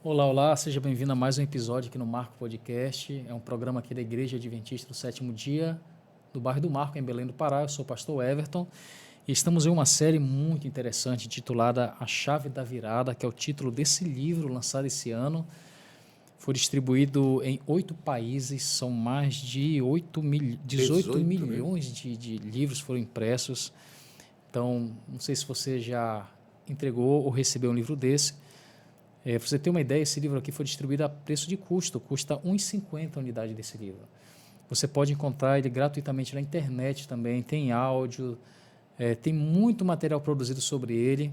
Olá, olá, seja bem-vindo a mais um episódio aqui no Marco Podcast. É um programa aqui da Igreja Adventista do Sétimo Dia, do bairro do Marco, em Belém do Pará. Eu sou o pastor Everton e estamos em uma série muito interessante intitulada A Chave da Virada, que é o título desse livro lançado esse ano. Foi distribuído em 8 países, são mais de 18 milhões de livros foram impressos. Então, não sei se você já entregou ou recebeu um livro desse. Para você ter uma ideia, esse livro aqui foi distribuído a preço de custo, custa R$ 1,50 a unidade desse livro. Você pode encontrar ele gratuitamente na internet também, tem áudio, tem muito material produzido sobre ele.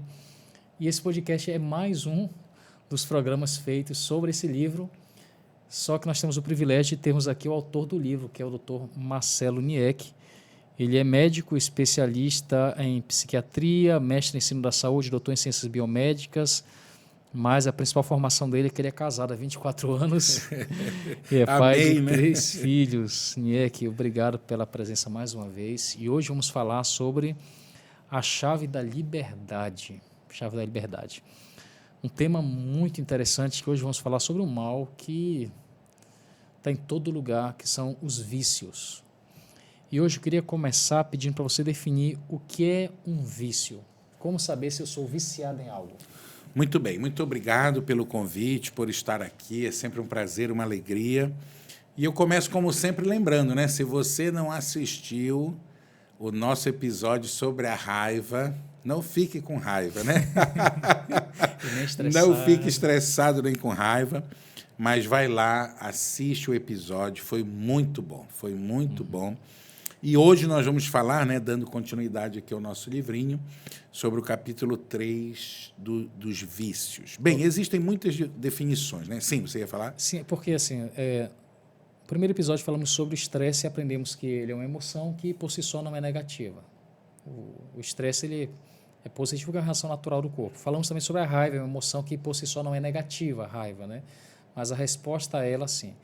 E esse podcast é mais um dos programas feitos sobre esse livro, só que nós temos o privilégio de termos aqui o autor do livro, que é o Dr. Marcelo Niek. Ele é médico, especialista em psiquiatria, mestre em ensino da saúde, doutor em ciências biomédicas, mas a principal formação dele é que ele é casado há 24 anos e é pai de 3 filhos. Niek, obrigado pela presença mais uma vez. E hoje vamos falar sobre a chave da liberdade. Chave da liberdade. Um tema muito interessante que hoje vamos falar sobre um mal que está em todo lugar, que são os vícios. E hoje eu queria começar pedindo para você definir o que é um vício. Como saber se eu sou viciado em algo? Muito bem, muito obrigado pelo convite, por estar aqui, é sempre um prazer, uma alegria. E eu começo, como sempre, lembrando, né? Se você não assistiu o nosso episódio sobre a raiva, não fique com raiva, né? Não fique estressado nem com raiva, mas vai lá, assiste o episódio, foi muito bom, bom. E hoje nós vamos falar, né, dando continuidade aqui ao nosso livrinho, sobre o capítulo 3 dos vícios. Bem, existem muitas definições, né? Sim, você ia falar? Sim, porque assim, no primeiro episódio falamos sobre o estresse e aprendemos que ele é uma emoção que por si só não é negativa. O estresse ele é positivo porque é uma reação natural do corpo. Falamos também sobre a raiva, é uma emoção que por si só não é negativa, a raiva, né? Mas a resposta a ela, sim.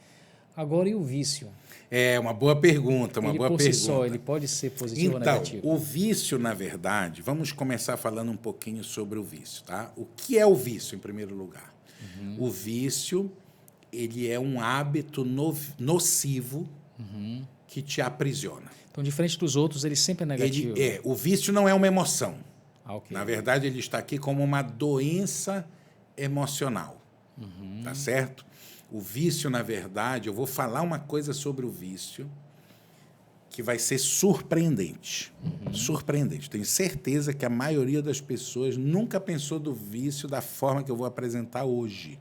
Agora, e o vício? É uma boa pergunta, ele por si só, ele pode ser positivo ou negativo? Então, o vício, na verdade, vamos começar falando um pouquinho sobre o vício, tá? O que é o vício, em primeiro lugar? O vício, ele é um hábito nocivo que te aprisiona. Então, diferente dos outros, ele sempre é negativo? O vício não é uma emoção. Okay. Na verdade, ele está aqui como uma doença emocional, tá certo? O vício, na verdade, eu vou falar uma coisa sobre o vício que vai ser surpreendente. Surpreendente. Tenho certeza que a maioria das pessoas nunca pensou do vício da forma que eu vou apresentar hoje.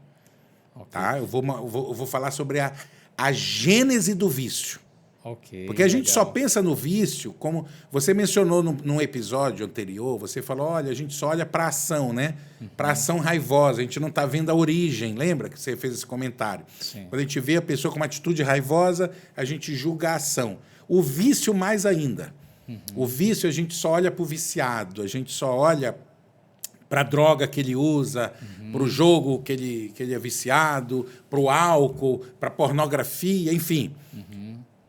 Okay. Tá? Eu vou falar sobre a gênese do vício. Okay, porque a gente só pensa no vício, como você mencionou num episódio anterior, você falou, olha, a gente só olha para a ação, né? Para a ação raivosa, a gente não está vendo a origem. Lembra que você fez esse comentário? Sim. Quando a gente vê a pessoa com uma atitude raivosa, a gente julga a ação. O vício mais ainda. O vício a gente só olha para o viciado, a gente só olha para a droga que ele usa, para o jogo que ele é viciado, para o álcool, para a pornografia, enfim.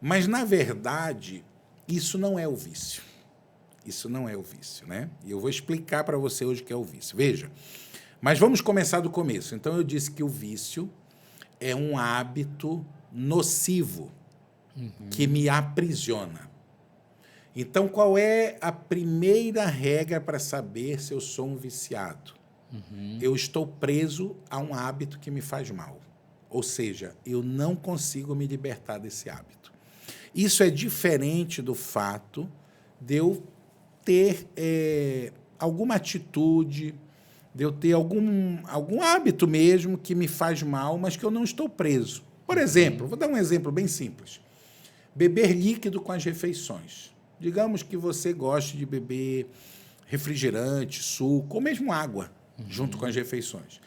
Mas, na verdade, isso não é o vício. Isso não é o vício, né? E eu vou explicar para você hoje o que é o vício. Veja, mas vamos começar do começo. Então, eu disse que o vício é um hábito nocivo que me aprisiona. Então, qual é a primeira regra para saber se eu sou um viciado? Eu estou preso a um hábito que me faz mal. Ou seja, eu não consigo me libertar desse hábito. Isso é diferente do fato de eu ter alguma atitude, de eu ter algum hábito mesmo que me faz mal, mas que eu não estou preso. Por exemplo, vou dar um exemplo bem simples. Beber líquido com as refeições. Digamos que você goste de beber refrigerante, suco, ou mesmo água, junto com as refeições.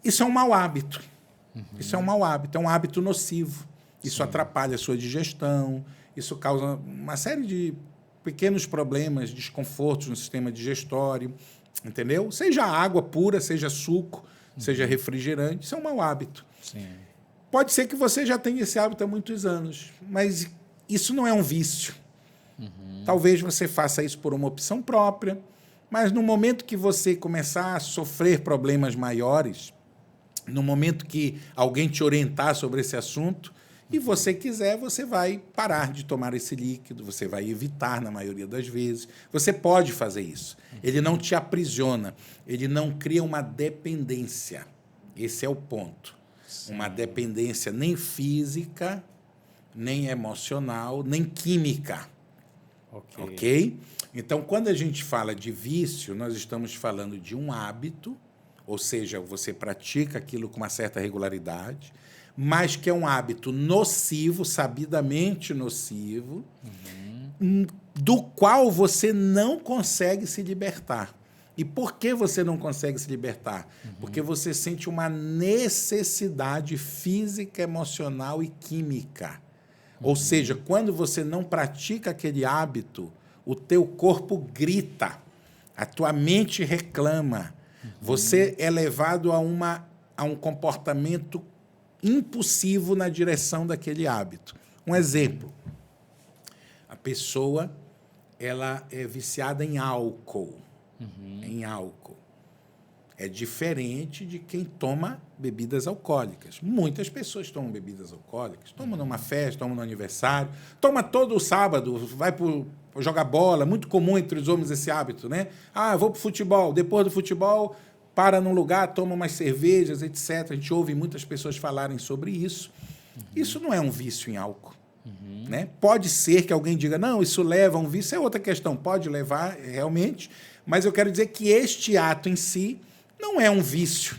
Isso é um mau hábito. Isso é um mau hábito, é um hábito nocivo. Isso atrapalha a sua digestão, isso causa uma série de pequenos problemas, desconfortos no sistema digestório, entendeu? Seja água pura, seja suco, seja refrigerante, isso é um mau hábito. Sim. Pode ser que você já tenha esse hábito há muitos anos, mas isso não é um vício. Talvez você faça isso por uma opção própria, mas no momento que você começar a sofrer problemas maiores, no momento que alguém te orientar sobre esse assunto, e você quiser, você vai parar de tomar esse líquido, você vai evitar na maioria das vezes. Você pode fazer isso. Ele não te aprisiona, ele não cria uma dependência. Esse é o ponto. Sim. Uma dependência nem física, nem emocional, nem química. Ok? Então, quando a gente fala de vício, nós estamos falando de um hábito, ou seja, você pratica aquilo com uma certa regularidade, mas que é um hábito nocivo, sabidamente nocivo, do qual você não consegue se libertar. E por que você não consegue se libertar? Porque você sente uma necessidade física, emocional e química. Ou seja, quando você não pratica aquele hábito, o teu corpo grita, a tua mente reclama, você é levado a um comportamento impulsivo na direção daquele hábito. Um exemplo, a pessoa ela é viciada em álcool. Em álcool. É diferente de quem toma bebidas alcoólicas. Muitas pessoas tomam bebidas alcoólicas, tomam numa festa, tomam no aniversário, toma todo o sábado, vai jogar bola, muito comum entre os homens esse hábito, né? Ah, vou para o futebol, depois do futebol, para num lugar, toma umas cervejas, etc. A gente ouve muitas pessoas falarem sobre isso. Isso não é um vício em álcool. Né? Pode ser que alguém diga, não, isso leva a um vício, é outra questão, pode levar realmente, mas eu quero dizer que este ato em si não é um vício,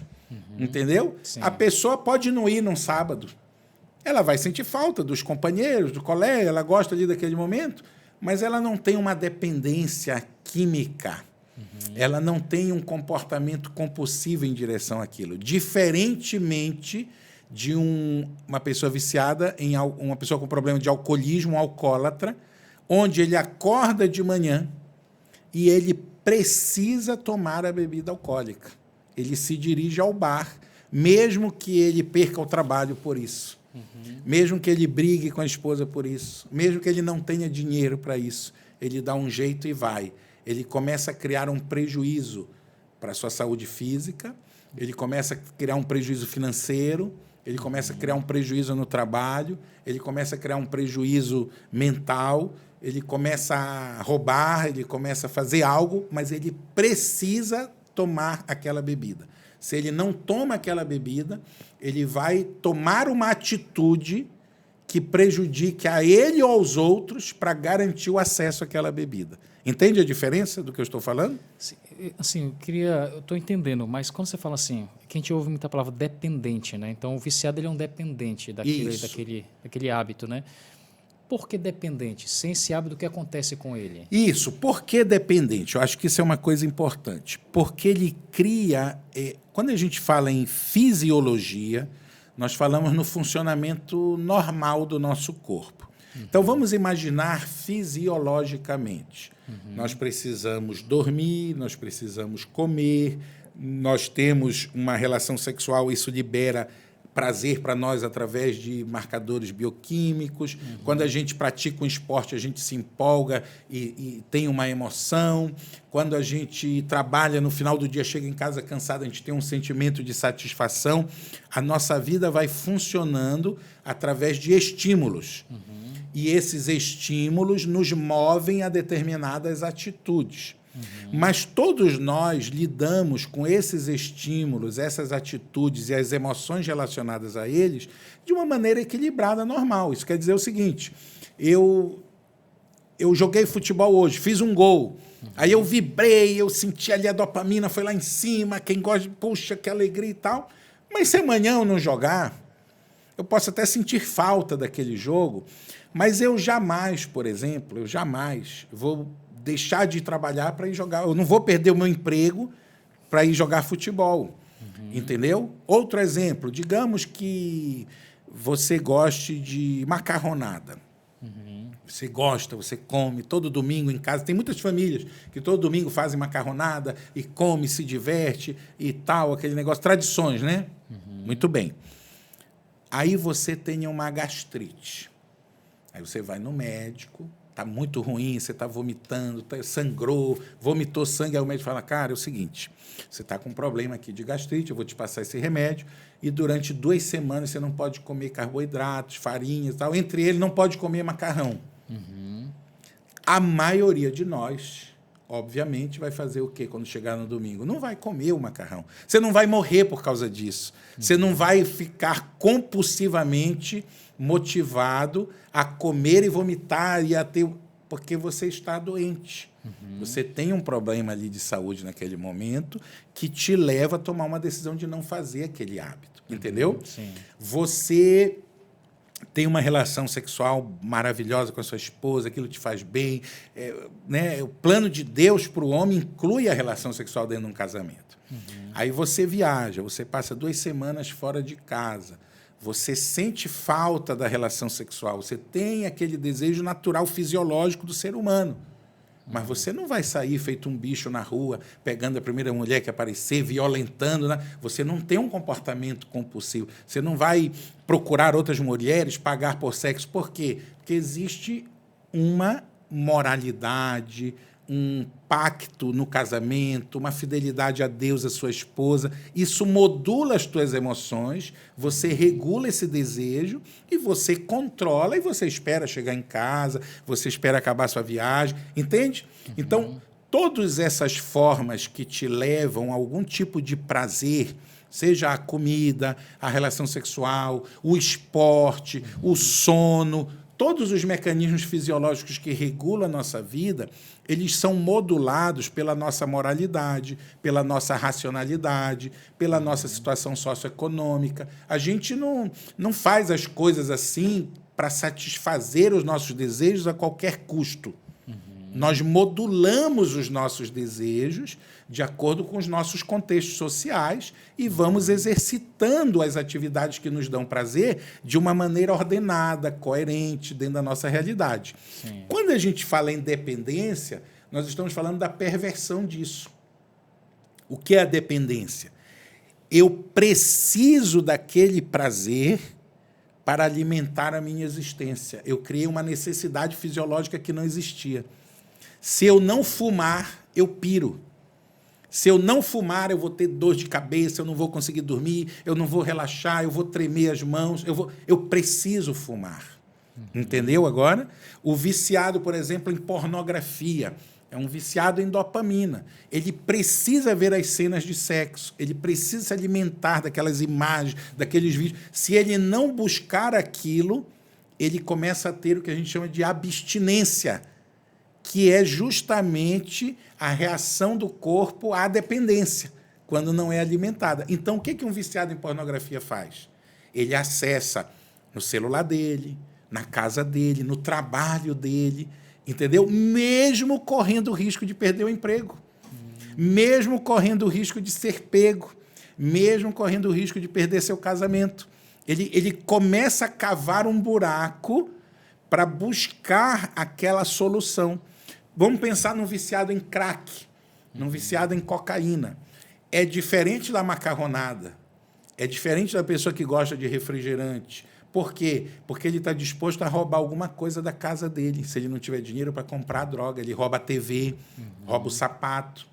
entendeu? Sim. A pessoa pode não ir num sábado, ela vai sentir falta dos companheiros, do colega, ela gosta ali daquele momento, mas ela não tem uma dependência química, ela não tem um comportamento compulsivo em direção àquilo, diferentemente de uma pessoa viciada, uma pessoa com problema de alcoolismo, um alcoólatra, onde ele acorda de manhã e ele precisa tomar a bebida alcoólica. Ele se dirige ao bar, mesmo que ele perca o trabalho por isso, mesmo que ele brigue com a esposa por isso, mesmo que ele não tenha dinheiro para isso, ele dá um jeito e vai. Ele começa a criar um prejuízo para a sua saúde física, ele começa a criar um prejuízo financeiro, ele começa a criar um prejuízo no trabalho, ele começa a criar um prejuízo mental, ele começa a roubar, ele começa a fazer algo, mas ele precisa tomar aquela bebida. Se ele não toma aquela bebida, ele vai tomar uma atitude que prejudique a ele ou aos outros para garantir o acesso àquela bebida. Entende a diferença do que eu estou falando? Assim, eu estou entendendo, mas quando você fala assim, que a gente ouve muita palavra dependente, né? Então, o viciado ele é um dependente daquele hábito, né? Por que dependente? Sem esse hábito, o que acontece com ele? Isso, por que dependente? Eu acho que isso é uma coisa importante. Porque ele cria... quando a gente fala em fisiologia, nós falamos no funcionamento normal do nosso corpo. Então, vamos imaginar fisiologicamente. Nós precisamos dormir, nós precisamos comer, nós temos uma relação sexual, isso libera prazer para nós através de marcadores bioquímicos. Quando a gente pratica um esporte, a gente se empolga e tem uma emoção. Quando a gente trabalha, no final do dia, chega em casa cansado, a gente tem um sentimento de satisfação. A nossa vida vai funcionando através de estímulos. E esses estímulos nos movem a determinadas atitudes. Mas todos nós lidamos com esses estímulos, essas atitudes e as emoções relacionadas a eles de uma maneira equilibrada, normal. Isso quer dizer o seguinte, eu joguei futebol hoje, fiz um gol, aí eu vibrei, eu senti ali a dopamina, foi lá em cima, quem gosta, puxa, que alegria e tal. Mas se amanhã eu não jogar, eu posso até sentir falta daquele jogo, mas eu jamais, por exemplo, vou deixar de trabalhar para ir jogar. Eu não vou perder o meu emprego para ir jogar futebol. Entendeu? Outro exemplo, digamos que você goste de macarronada. Você gosta, você come todo domingo em casa. Tem muitas famílias que todo domingo fazem macarronada e come, se diverte e tal, aquele negócio, tradições, né? Muito bem. Aí você tem uma gastrite. Aí você vai no médico, Está muito ruim, você está vomitando, sangrou, vomitou sangue. Aí o médico fala, cara, é o seguinte, você está com um problema aqui de gastrite, eu vou te passar esse remédio e durante 2 semanas você não pode comer carboidratos, farinhas e tal. Entre eles, não pode comer macarrão. A maioria de nós, obviamente, vai fazer o quê quando chegar no domingo? Não vai comer o macarrão. Você não vai morrer por causa disso. Você não vai ficar compulsivamente motivado a comer e vomitar e a ter... Porque você está doente. Você tem um problema ali de saúde naquele momento que te leva a tomar uma decisão de não fazer aquele hábito. Entendeu? Sim. Você tem uma relação sexual maravilhosa com a sua esposa, aquilo te faz bem. Né? O plano de Deus para o homem inclui a relação sexual dentro de um casamento. Aí você viaja, você passa 2 semanas fora de casa, você sente falta da relação sexual, você tem aquele desejo natural, fisiológico do ser humano. Mas você não vai sair feito um bicho na rua, pegando a primeira mulher que aparecer, violentando. Né? Você não tem um comportamento compulsivo. Você não vai procurar outras mulheres, pagar por sexo. Por quê? Porque existe uma moralidade, um pacto no casamento, uma fidelidade a Deus, a sua esposa. Isso modula as tuas emoções, você regula esse desejo e você controla e você espera chegar em casa, você espera acabar a sua viagem, entende? Então, todas essas formas que te levam a algum tipo de prazer, seja a comida, a relação sexual, o esporte, o sono, todos os mecanismos fisiológicos que regulam a nossa vida, eles são modulados pela nossa moralidade, pela nossa racionalidade, pela nossa situação socioeconômica. A gente não faz as coisas assim para satisfazer os nossos desejos a qualquer custo. Nós modulamos os nossos desejos de acordo com os nossos contextos sociais e vamos exercitando as atividades que nos dão prazer de uma maneira ordenada, coerente, dentro da nossa realidade. Sim. Quando a gente fala em dependência, nós estamos falando da perversão disso. O que é a dependência? Eu preciso daquele prazer para alimentar a minha existência. Eu criei uma necessidade fisiológica que não existia. Se eu não fumar, eu piro. Se eu não fumar, eu vou ter dor de cabeça, eu não vou conseguir dormir, eu não vou relaxar, eu vou tremer as mãos, eu preciso fumar. Entendeu agora? O viciado, por exemplo, em pornografia, é um viciado em dopamina. Ele precisa ver as cenas de sexo, ele precisa se alimentar daquelas imagens, daqueles vídeos. Se ele não buscar aquilo, ele começa a ter o que a gente chama de abstinência, que é justamente a reação do corpo à dependência, quando não é alimentada. Então, o que um viciado em pornografia faz? Ele acessa no celular dele, na casa dele, no trabalho dele, entendeu? Mesmo correndo o risco de perder o emprego, mesmo correndo o risco de ser pego, mesmo correndo o risco de perder seu casamento. Ele começa a cavar um buraco para buscar aquela solução. Vamos pensar num viciado em crack, num viciado em cocaína. É diferente da macarronada, é diferente da pessoa que gosta de refrigerante. Por quê? Porque ele está disposto a roubar alguma coisa da casa dele. Se ele não tiver dinheiro para comprar droga, ele rouba a TV, rouba o sapato,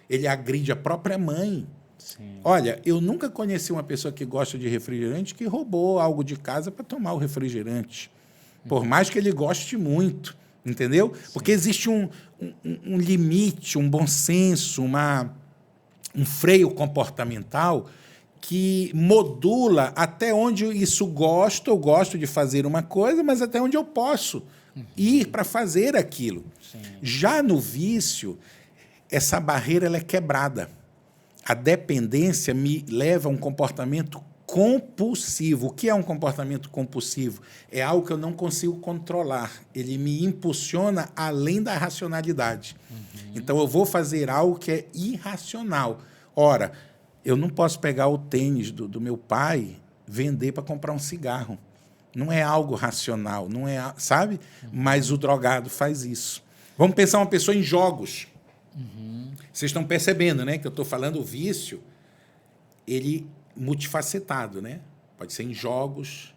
ele agride a própria mãe. Sim. Olha, eu nunca conheci uma pessoa que gosta de refrigerante que roubou algo de casa para tomar o refrigerante. Por mais que ele goste muito, entendeu? Porque existe um limite, um bom senso, um freio comportamental que modula até onde isso gosto, eu gosto de fazer uma coisa, mas até onde eu posso ir para fazer aquilo. Sim. Já no vício, essa barreira ela é quebrada. A dependência me leva a um comportamento compulsivo. O que é um comportamento compulsivo? É algo que eu não consigo controlar. Ele me impulsiona além da racionalidade. Então, eu vou fazer algo que é irracional. Ora, eu não posso pegar o tênis do meu pai, vender para comprar um cigarro. Não é algo racional, não é, sabe? Mas o drogado faz isso. Vamos pensar uma pessoa em jogos. Vocês estão percebendo, né, que eu estou falando o vício, ele multifacetado, né? Pode ser em jogos,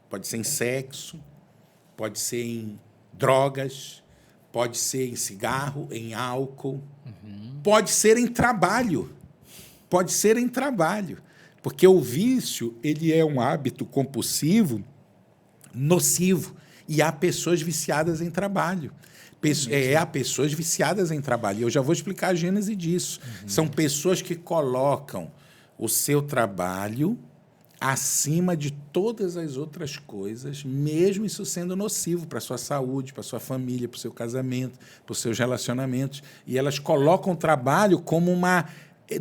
pode ser em sexo, pode ser em drogas, pode ser em cigarro, em álcool, pode ser em trabalho. Pode ser em trabalho. Porque o vício, ele é um hábito compulsivo, nocivo. E há pessoas viciadas em trabalho. Há pessoas viciadas em trabalho. E eu já vou explicar a gênese disso. São pessoas que colocam o seu trabalho acima de todas as outras coisas, mesmo isso sendo nocivo para a sua saúde, para a sua família, para o seu casamento, para os seus relacionamentos. E elas colocam o trabalho como uma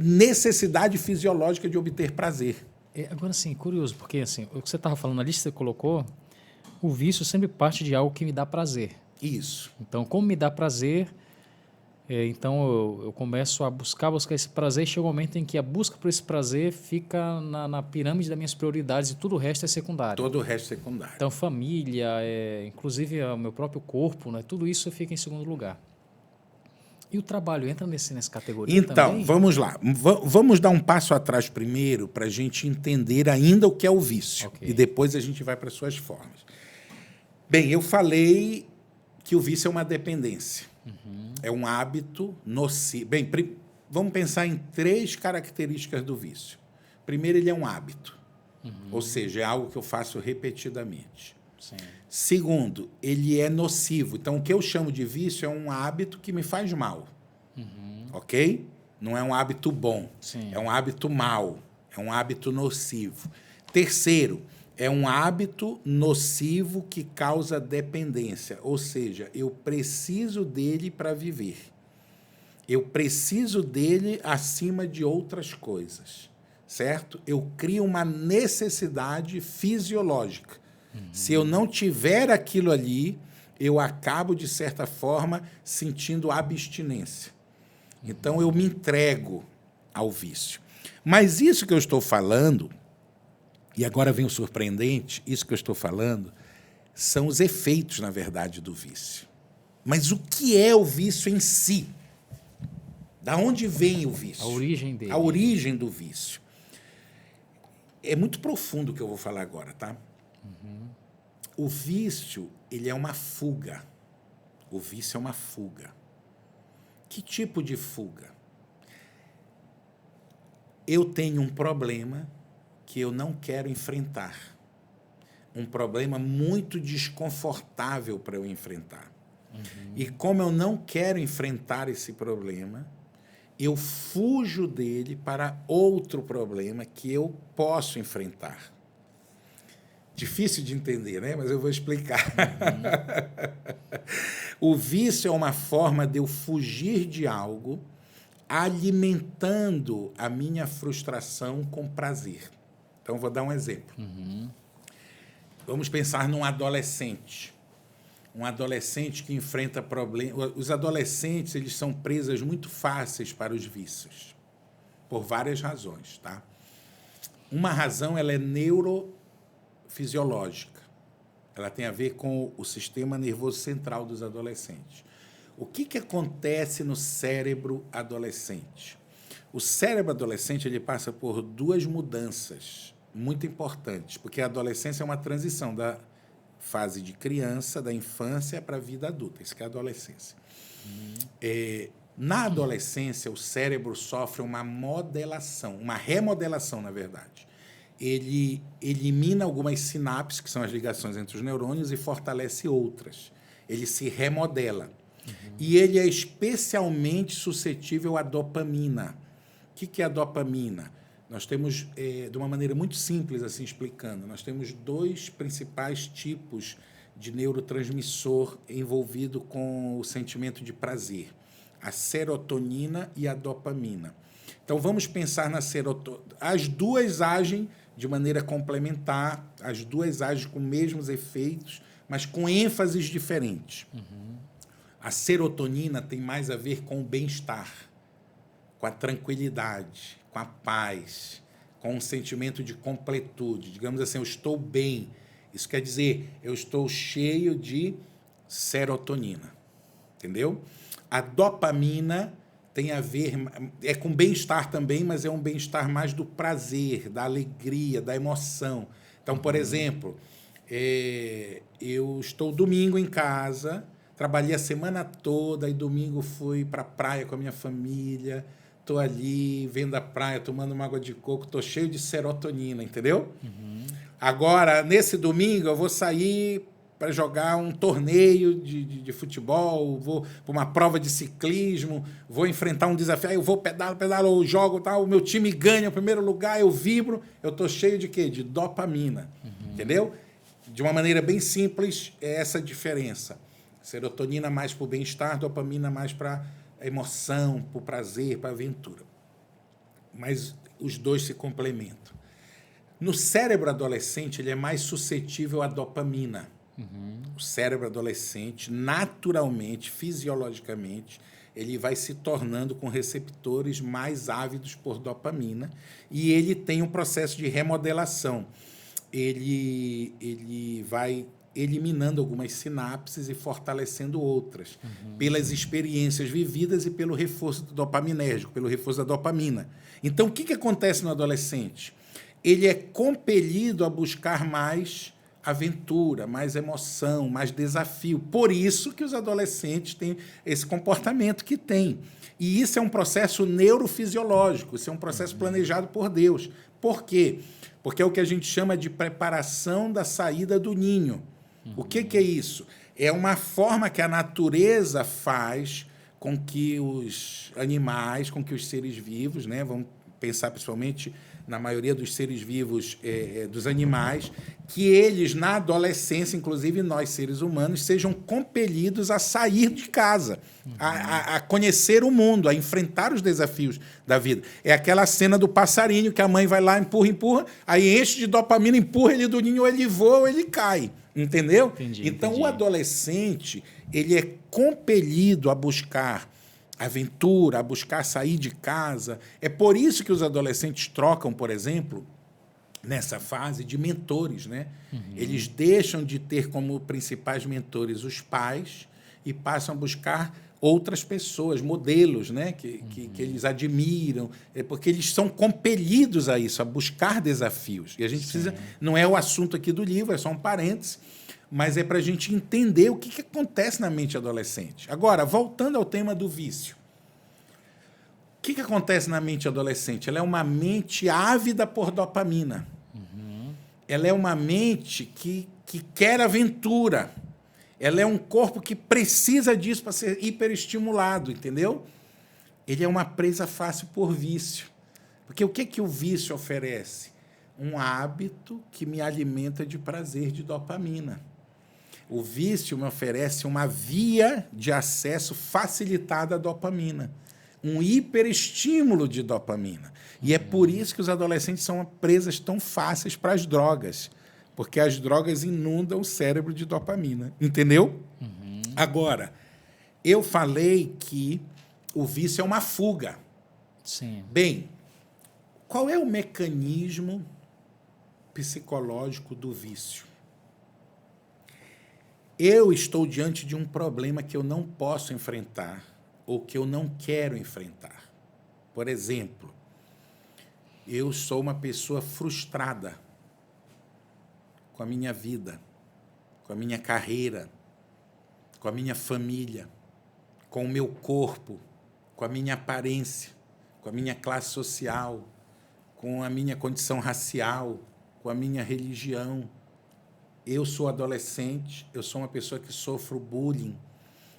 necessidade fisiológica de obter prazer. Agora, assim, curioso, porque assim, o que você estava falando ali, você colocou, o vício sempre parte de algo que me dá prazer. Isso. Então, como me dá prazer, então eu começo a buscar esse prazer e chega um momento em que a busca por esse prazer fica na pirâmide das minhas prioridades e tudo o resto é secundário. Todo o resto é secundário. Então, família, inclusive o meu próprio corpo, né, tudo isso fica em segundo lugar. E o trabalho entra nessa categoria também? Então, vamos lá. Vamos dar um passo atrás primeiro para a gente entender ainda o que é o vício. Okay. E depois a gente vai para as suas formas. Bem, eu falei que o vício é uma dependência. É um hábito nocivo. Bem, vamos pensar em 3 características do vício. Primeiro, ele é um hábito. Ou seja, é algo que eu faço repetidamente. Sim. Segundo, ele é nocivo. Então, o que eu chamo de vício é um hábito que me faz mal. Ok? Não é um hábito bom. Sim. É um hábito mau. É um hábito nocivo. Terceiro, é um hábito nocivo que causa dependência. Ou seja, eu preciso dele para viver. Eu preciso dele acima de outras coisas. Certo? Eu crio uma necessidade fisiológica. Se eu não tiver aquilo ali, eu acabo, de certa forma, sentindo abstinência. Então, eu me entrego ao vício. Mas isso que eu estou falando, e agora vem o surpreendente, isso que eu estou falando, são os efeitos, na verdade, do vício. Mas o que é o vício em si? Da onde vem o vício? A origem dele. A origem do vício. É muito profundo o que eu vou falar agora, tá? O vício, ele é uma fuga. O vício é uma fuga. Que tipo de fuga? Eu tenho um problema que eu não quero enfrentar. Um problema muito desconfortável para eu enfrentar. E como eu não quero enfrentar esse problema, eu fujo dele para outro problema que eu posso enfrentar. Difícil de entender, né? Mas eu vou explicar. O vício é uma forma de eu fugir de algo, alimentando a minha frustração com prazer. Então, vou dar um exemplo. Vamos pensar num adolescente. Um adolescente que enfrenta problemas. Os adolescentes, eles são presas muito fáceis para os vícios, por várias razões, tá? Uma razão, ela é neurofisiológica. Ela tem a ver com o sistema nervoso central dos adolescentes. O que acontece no cérebro adolescente? O cérebro adolescente, ele passa por 2 mudanças muito importantes, porque a adolescência é uma transição da fase de criança, da infância, para a vida adulta. Isso que é a adolescência. Na adolescência, o cérebro sofre uma modelação, uma remodelação, na verdade. Ele elimina algumas sinapses, que são as ligações entre os neurônios, e fortalece outras. Ele se remodela. E ele é especialmente suscetível à dopamina. O que é a dopamina? Nós temos, de uma maneira muito simples, assim explicando, nós temos 2 principais tipos de neurotransmissor envolvido com o sentimento de prazer: a serotonina e a dopamina. Então, vamos pensar na serotonina. As 2 agem de maneira complementar, as 2 agem com os mesmos efeitos, mas com ênfases diferentes. A serotonina tem mais a ver com o bem-estar, com a tranquilidade, com a paz, com um sentimento de completude. Digamos assim, eu estou bem. Isso quer dizer, eu estou cheio de serotonina. Entendeu? A dopamina tem a ver, é com bem-estar também, mas é um bem-estar mais do prazer, da alegria, da emoção. Então, por exemplo, Eu estou domingo em casa, trabalhei a semana toda, e domingo fui para a praia com a minha família, estou ali vendo a praia, tomando uma água de coco, estou cheio de serotonina, entendeu? Agora, nesse domingo, eu vou sair para jogar um torneio de futebol, vou para uma prova de ciclismo, vou enfrentar um desafio, aí eu vou pedalo, eu jogo, tal, o meu time ganha o primeiro lugar, eu vibro, eu estou cheio de quê? De dopamina, entendeu? De uma maneira bem simples, é essa a diferença. Serotonina mais para o bem-estar, dopamina mais para a emoção, para o prazer, para a aventura. Mas os dois se complementam. No cérebro adolescente, ele é mais suscetível à dopamina. O cérebro adolescente, naturalmente, fisiologicamente, ele vai se tornando com receptores mais ávidos por dopamina e ele tem um processo de remodelação. Ele vai eliminando algumas sinapses e fortalecendo outras, pelas experiências vividas e pelo reforço do dopaminérgico, pelo reforço da dopamina. Então, o que acontece no adolescente? Ele é compelido a buscar mais aventura, mais emoção, mais desafio. Por isso que os adolescentes têm esse comportamento que têm. E isso é um processo neurofisiológico, isso é um processo planejado por Deus. Por quê? Porque é o que a gente chama de preparação da saída do ninho. O que é isso? É uma forma que a natureza faz com que os animais, com que os seres vivos, né, vamos pensar principalmente na maioria dos seres vivos, dos animais, que eles, na adolescência, inclusive nós, seres humanos, sejam compelidos a sair de casa, a conhecer o mundo, a enfrentar os desafios da vida. É aquela cena do passarinho que a mãe vai lá, empurra, aí enche de dopamina, empurra ele do ninho, ou ele voa ou ele cai. Entendeu? Então, o adolescente, ele é compelido a buscar aventura, a buscar sair de casa. É por isso que os adolescentes trocam, por exemplo, nessa fase, de mentores, né? Eles deixam de ter como principais mentores os pais e passam a buscar outras pessoas, modelos, né? que eles admiram, porque eles são compelidos a isso, a buscar desafios. E a gente precisa... Não é o assunto aqui do livro, é só um parênteses, mas é para a gente entender o que acontece na mente adolescente. Agora, voltando ao tema do vício. O que acontece na mente adolescente? Ela é uma mente ávida por dopamina. Ela é uma mente que quer aventura. Ela é um corpo que precisa disso para ser hiperestimulado, entendeu? Ele é uma presa fácil por vício. Porque o que o vício oferece? Um hábito que me alimenta de prazer, de dopamina. O vício me oferece uma via de acesso facilitada à dopamina, um hiperestímulo de dopamina. E é por isso que os adolescentes são presas tão fáceis para as drogas, porque as drogas inundam o cérebro de dopamina. Entendeu? Agora, eu falei que o vício é uma fuga. Sim. Bem, qual é o mecanismo psicológico do vício? Eu estou diante de um problema que eu não posso enfrentar ou que eu não quero enfrentar. Por exemplo, eu sou uma pessoa frustrada com a minha vida, com a minha carreira, com a minha família, com o meu corpo, com a minha aparência, com a minha classe social, com a minha condição racial, com a minha religião. Eu sou adolescente, eu sou uma pessoa que sofro bullying,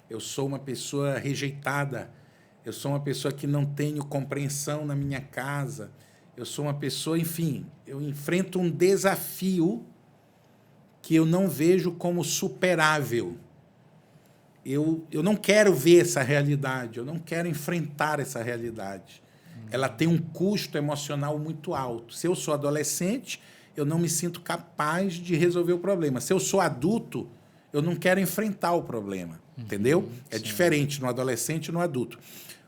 eu sou uma pessoa rejeitada, eu sou uma pessoa que não tenho compreensão na minha casa, eu sou uma pessoa, enfim, eu enfrento um desafio que eu não vejo como superável. Eu não quero ver essa realidade, eu não quero enfrentar essa realidade. Ela tem um custo emocional muito alto. Se eu sou adolescente, eu não me sinto capaz de resolver o problema. Se eu sou adulto, eu não quero enfrentar o problema, entendeu? É diferente no adolescente e no adulto.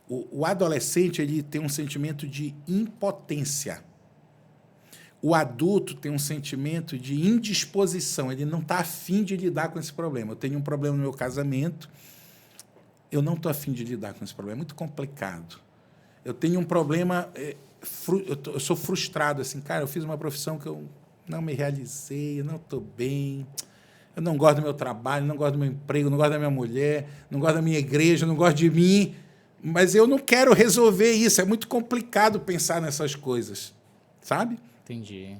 O adolescente ele tem um sentimento de impotência. O adulto tem um sentimento de indisposição, ele não está afim de lidar com esse problema. Eu tenho um problema no meu casamento, eu não estou afim de lidar com esse problema, é muito complicado. Eu tenho um problema, eu sou frustrado, assim, cara, eu fiz uma profissão que eu não me realizei, eu não estou bem, eu não gosto do meu trabalho, não gosto do meu emprego, não gosto da minha mulher, não gosto da minha igreja, não gosto de mim, mas eu não quero resolver isso. É muito complicado pensar nessas coisas, sabe? Entendi.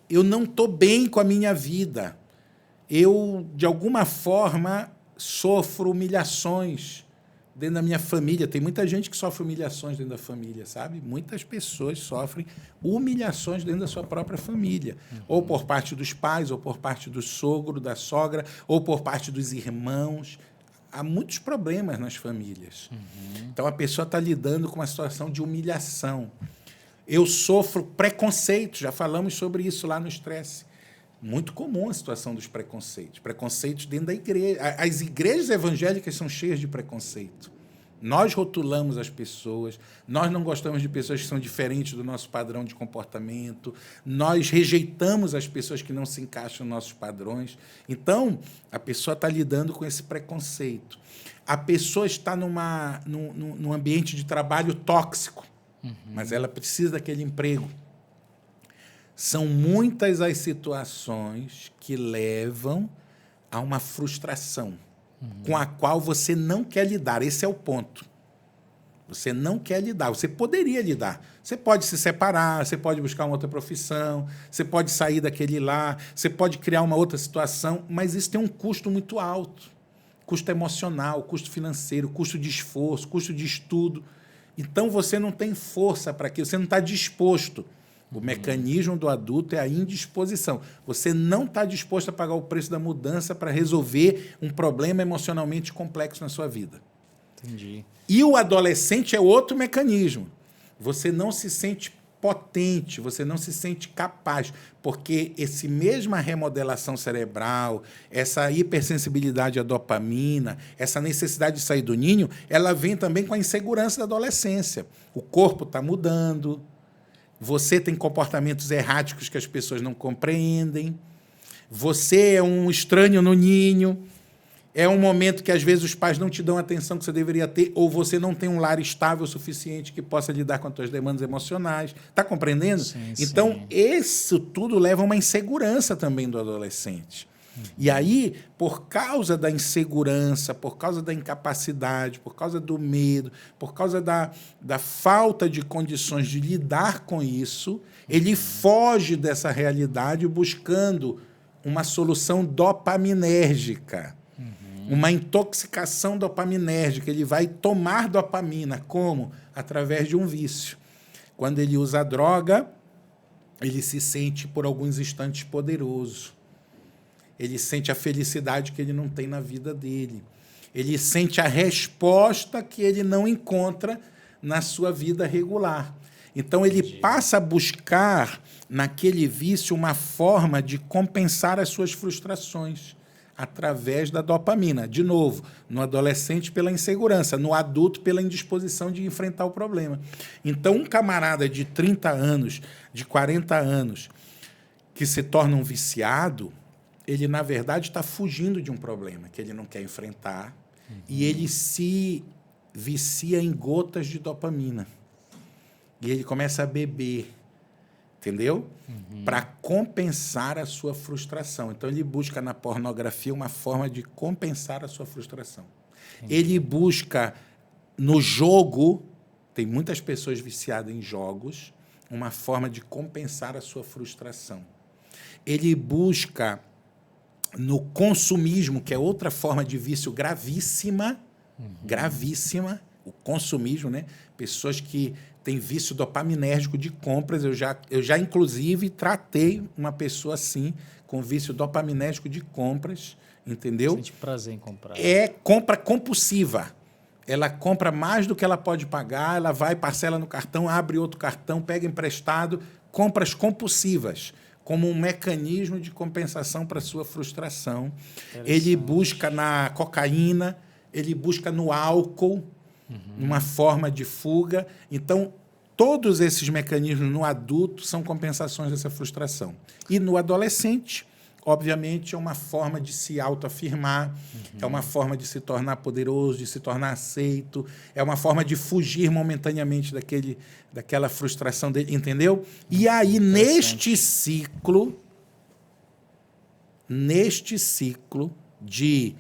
Eu não estou bem com a minha vida. Eu, de alguma forma, sofro humilhações dentro da minha família. Tem muita gente que sofre humilhações dentro da família, sabe? Muitas pessoas sofrem humilhações dentro da sua própria família. Ou por parte dos pais, ou por parte do sogro, da sogra, ou por parte dos irmãos. Há muitos problemas nas famílias. Então, a pessoa está lidando com uma situação de humilhação. Eu sofro preconceito, já falamos sobre isso lá no Estresse. Muito comum a situação dos preconceitos. Preconceitos dentro da igreja. As igrejas evangélicas são cheias de preconceito. Nós rotulamos as pessoas, nós não gostamos de pessoas que são diferentes do nosso padrão de comportamento, nós rejeitamos as pessoas que não se encaixam nos nossos padrões. Então, a pessoa está lidando com esse preconceito. A pessoa está num ambiente de trabalho tóxico, mas ela precisa daquele emprego. São muitas as situações que levam a uma frustração com a qual você não quer lidar. Esse é o ponto. Você não quer lidar. Você poderia lidar. Você pode se separar, você pode buscar uma outra profissão, você pode sair daquele lá, você pode criar uma outra situação, mas isso tem um custo muito alto. Custo emocional, custo financeiro, custo de esforço, custo de estudo. Então, você não tem força para aquilo, você não está disposto. O mecanismo do adulto é a indisposição. Você não está disposto a pagar o preço da mudança para resolver um problema emocionalmente complexo na sua vida. Entendi. E o adolescente é outro mecanismo. Você não se sente potente, você não se sente capaz, porque essa mesma remodelação cerebral, essa hipersensibilidade à dopamina, essa necessidade de sair do ninho, ela vem também com a insegurança da adolescência. O corpo está mudando, você tem comportamentos erráticos que as pessoas não compreendem, você é um estranho no ninho, é um momento que, às vezes, os pais não te dão a atenção que você deveria ter, ou você não tem um lar estável o suficiente que possa lidar com as suas demandas emocionais. Está compreendendo? Sim, então, sim. isso tudo leva a uma insegurança também do adolescente. E aí, por causa da insegurança, por causa da incapacidade, por causa do medo, por causa da falta de condições de lidar com isso, ele foge dessa realidade buscando uma solução dopaminérgica. Uma intoxicação dopaminérgica. Ele vai tomar dopamina. Como? Através de um vício. Quando ele usa a droga, ele se sente, por alguns instantes, poderoso. Ele sente a felicidade que ele não tem na vida dele. Ele sente a resposta que ele não encontra na sua vida regular. Então, ele passa a buscar, naquele vício, uma forma de compensar as suas frustrações através da dopamina. De novo, no adolescente pela insegurança, no adulto pela indisposição de enfrentar o problema. Então, um camarada de 30 anos, de 40 anos, que se torna um viciado, ele, na verdade, está fugindo de um problema que ele não quer enfrentar, e ele se vicia em gotas de dopamina. E ele começa a beber, entendeu? Para compensar a sua frustração. Então, ele busca na pornografia uma forma de compensar a sua frustração. Ele busca no jogo, tem muitas pessoas viciadas em jogos, uma forma de compensar a sua frustração. Ele busca no consumismo, que é outra forma de vício gravíssima, gravíssima, o consumismo, né? Pessoas que têm vício dopaminérgico de compras. Eu já inclusive, tratei uma pessoa assim, com vício dopaminérgico de compras, entendeu? Sente prazer em comprar. É compra compulsiva. Ela compra mais do que ela pode pagar, ela vai, parcela no cartão, abre outro cartão, pega emprestado, compras compulsivas, como um mecanismo de compensação para a sua frustração. Ele busca na cocaína, ele busca no álcool, uma forma de fuga. Então, todos esses mecanismos no adulto são compensações dessa frustração. E no adolescente, obviamente, é uma forma de se autoafirmar, é uma forma de se tornar poderoso, de se tornar aceito, é uma forma de fugir momentaneamente daquela frustração dele, entendeu? E aí, neste ciclo de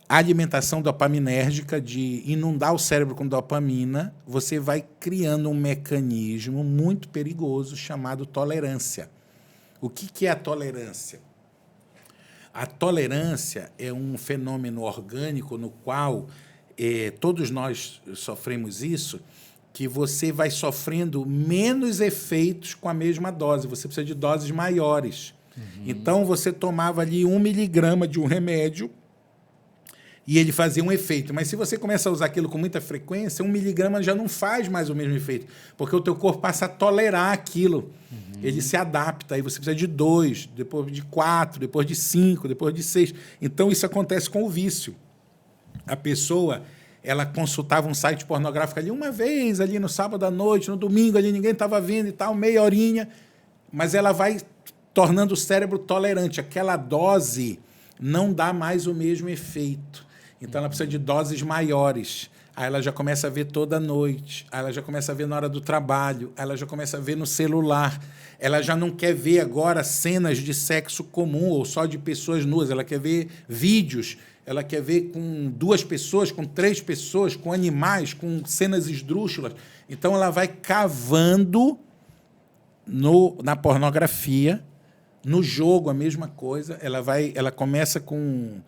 alimentação dopaminérgica, de inundar o cérebro com dopamina, você vai criando um mecanismo muito perigoso chamado tolerância. O que é a tolerância? A tolerância é um fenômeno orgânico no qual todos nós sofremos isso, que você vai sofrendo menos efeitos com a mesma dose. Você precisa de doses maiores. Então, você tomava ali 1 miligrama de um remédio e ele fazia um efeito. Mas se você começa a usar aquilo com muita frequência, 1 miligrama já não faz mais o mesmo efeito, porque o teu corpo passa a tolerar aquilo. Ele se adapta, aí você precisa de 2, depois de 4, depois de 5, depois de 6. Então, isso acontece com o vício. A pessoa, ela consultava um site pornográfico ali uma vez, ali no sábado à noite, no domingo, ali ninguém estava vendo e tal, meia horinha, mas ela vai tornando o cérebro tolerante. Aquela dose não dá mais o mesmo efeito. Então, ela precisa de doses maiores. Aí ela já começa a ver toda noite, aí ela já começa a ver na hora do trabalho, aí ela já começa a ver no celular. Ela já não quer ver agora cenas de sexo comum ou só de pessoas nuas, ela quer ver vídeos, ela quer ver com 2 pessoas, com 3 pessoas, com animais, com cenas esdrúxulas. Então, ela vai cavando na pornografia. No jogo, a mesma coisa. Ela começa com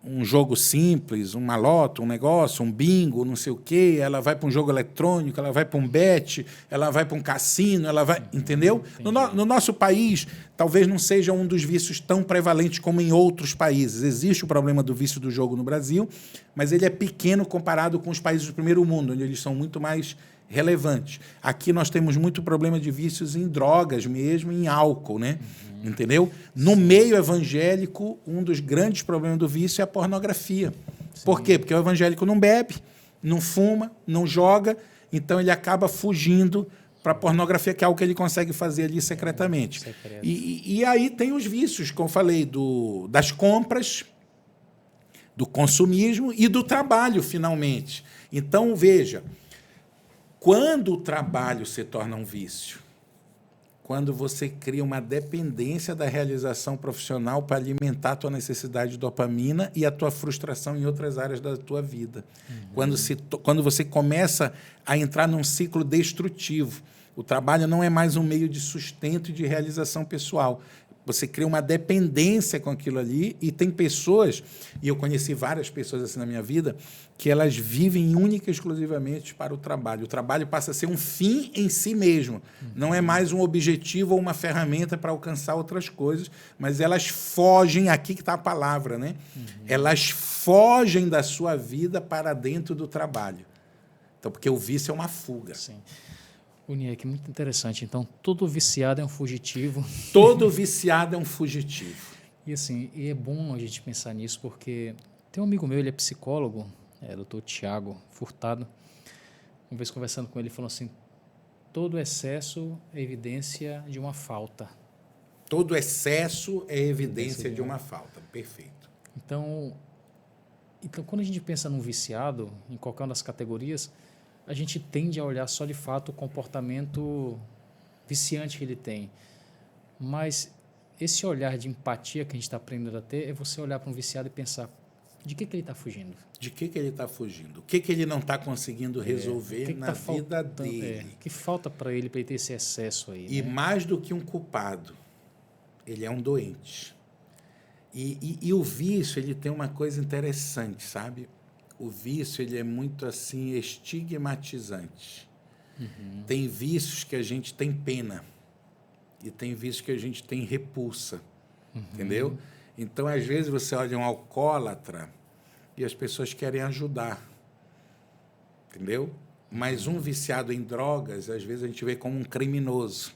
um jogo simples, uma loto, um negócio, um bingo, não sei o quê. Ela vai para um jogo eletrônico, ela vai para um bet, ela vai para um cassino, ela vai... Entendeu? No nosso país, talvez não seja um dos vícios tão prevalentes como em outros países. Existe o problema do vício do jogo no Brasil, mas ele é pequeno comparado com os países do primeiro mundo, onde eles são muito mais relevantes. Aqui nós temos muito problema de vícios em drogas mesmo, em álcool, né? Entendeu? No meio evangélico, um dos grandes problemas do vício é a pornografia. Sim. Por quê? Porque o evangélico não bebe, não fuma, não joga, então ele acaba fugindo para a pornografia, que é algo que ele consegue fazer ali secretamente. E aí tem os vícios, como eu falei, das compras, do consumismo e do trabalho, finalmente. Então, veja, quando o trabalho se torna um vício, quando você cria uma dependência da realização profissional para alimentar a tua necessidade de dopamina e a tua frustração em outras áreas da tua vida. Quando você começa a entrar num ciclo destrutivo. O trabalho não é mais um meio de sustento e de realização pessoal. Você cria uma dependência com aquilo ali e tem pessoas, e eu conheci várias pessoas assim na minha vida, que elas vivem única e exclusivamente para o trabalho. O trabalho passa a ser um fim em si mesmo. Não é mais um objetivo ou uma ferramenta para alcançar outras coisas, mas elas fogem, aqui que está a palavra, né? Elas fogem da sua vida para dentro do trabalho. Então, porque o vício é uma fuga. Sim. Uniek, muito interessante. Então, todo viciado é um fugitivo. Todo viciado é um fugitivo. E assim, e é bom a gente pensar nisso, porque tem um amigo meu, ele é psicólogo, doutor Tiago Furtado. Uma vez conversando com ele, ele falou assim, todo excesso é evidência de uma falta. Todo excesso é evidência de uma falta. Perfeito. Então, quando a gente pensa num viciado, em qualquer uma das categorias, a gente tende a olhar só de fato o comportamento viciante que ele tem. Mas esse olhar de empatia que a gente está aprendendo a ter é você olhar para um viciado e pensar de que ele está fugindo? De que ele está fugindo? O que ele não está conseguindo resolver na vida dele? O que falta para ele ter esse excesso aí? E mais do que um culpado, ele é um doente. E o vício, ele tem uma coisa interessante, sabe? O vício, ele é muito assim estigmatizante. Tem vícios que a gente tem pena e tem vícios que a gente tem repulsa, entendeu? Então, às vezes, você olha um alcoólatra e as pessoas querem ajudar, entendeu? Mas um viciado em drogas, às vezes, a gente vê como um criminoso,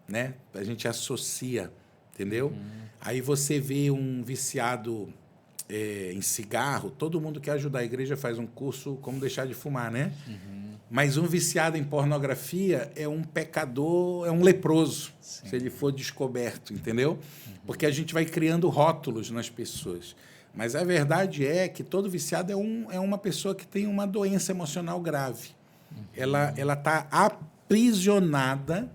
né? A gente associa, entendeu? Aí você vê um viciado em cigarro, todo mundo quer ajudar. A igreja faz um curso como deixar de fumar, né? Mas um viciado em pornografia é um pecador, é um leproso, Sim. se ele for descoberto, entendeu? Porque a gente vai criando rótulos nas pessoas. Mas a verdade é que todo viciado é uma pessoa que tem uma doença emocional grave. Ela está aprisionada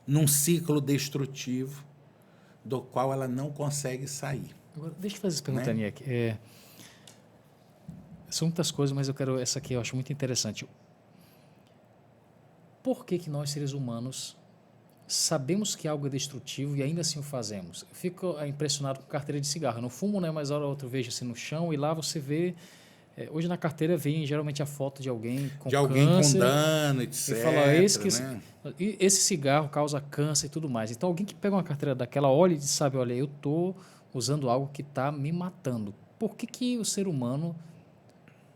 num ciclo destrutivo do qual ela não consegue sair. Agora, deixa eu fazer essa pergunta, Niek. São muitas coisas, mas essa aqui eu acho muito interessante. Por que nós, seres humanos, sabemos que algo é destrutivo e ainda assim o fazemos? Eu fico impressionado com carteira de cigarro. Eu não fumo, né? Mas hora ou outra eu vejo assim no chão e lá você vê... hoje na carteira vem geralmente a foto de alguém com câncer. De alguém com dano, etc. E fala, esse cigarro causa câncer e tudo mais. Então alguém que pega uma carteira daquela olha e diz, sabe, olha, eu estou usando algo que está me matando. Por que o ser humano...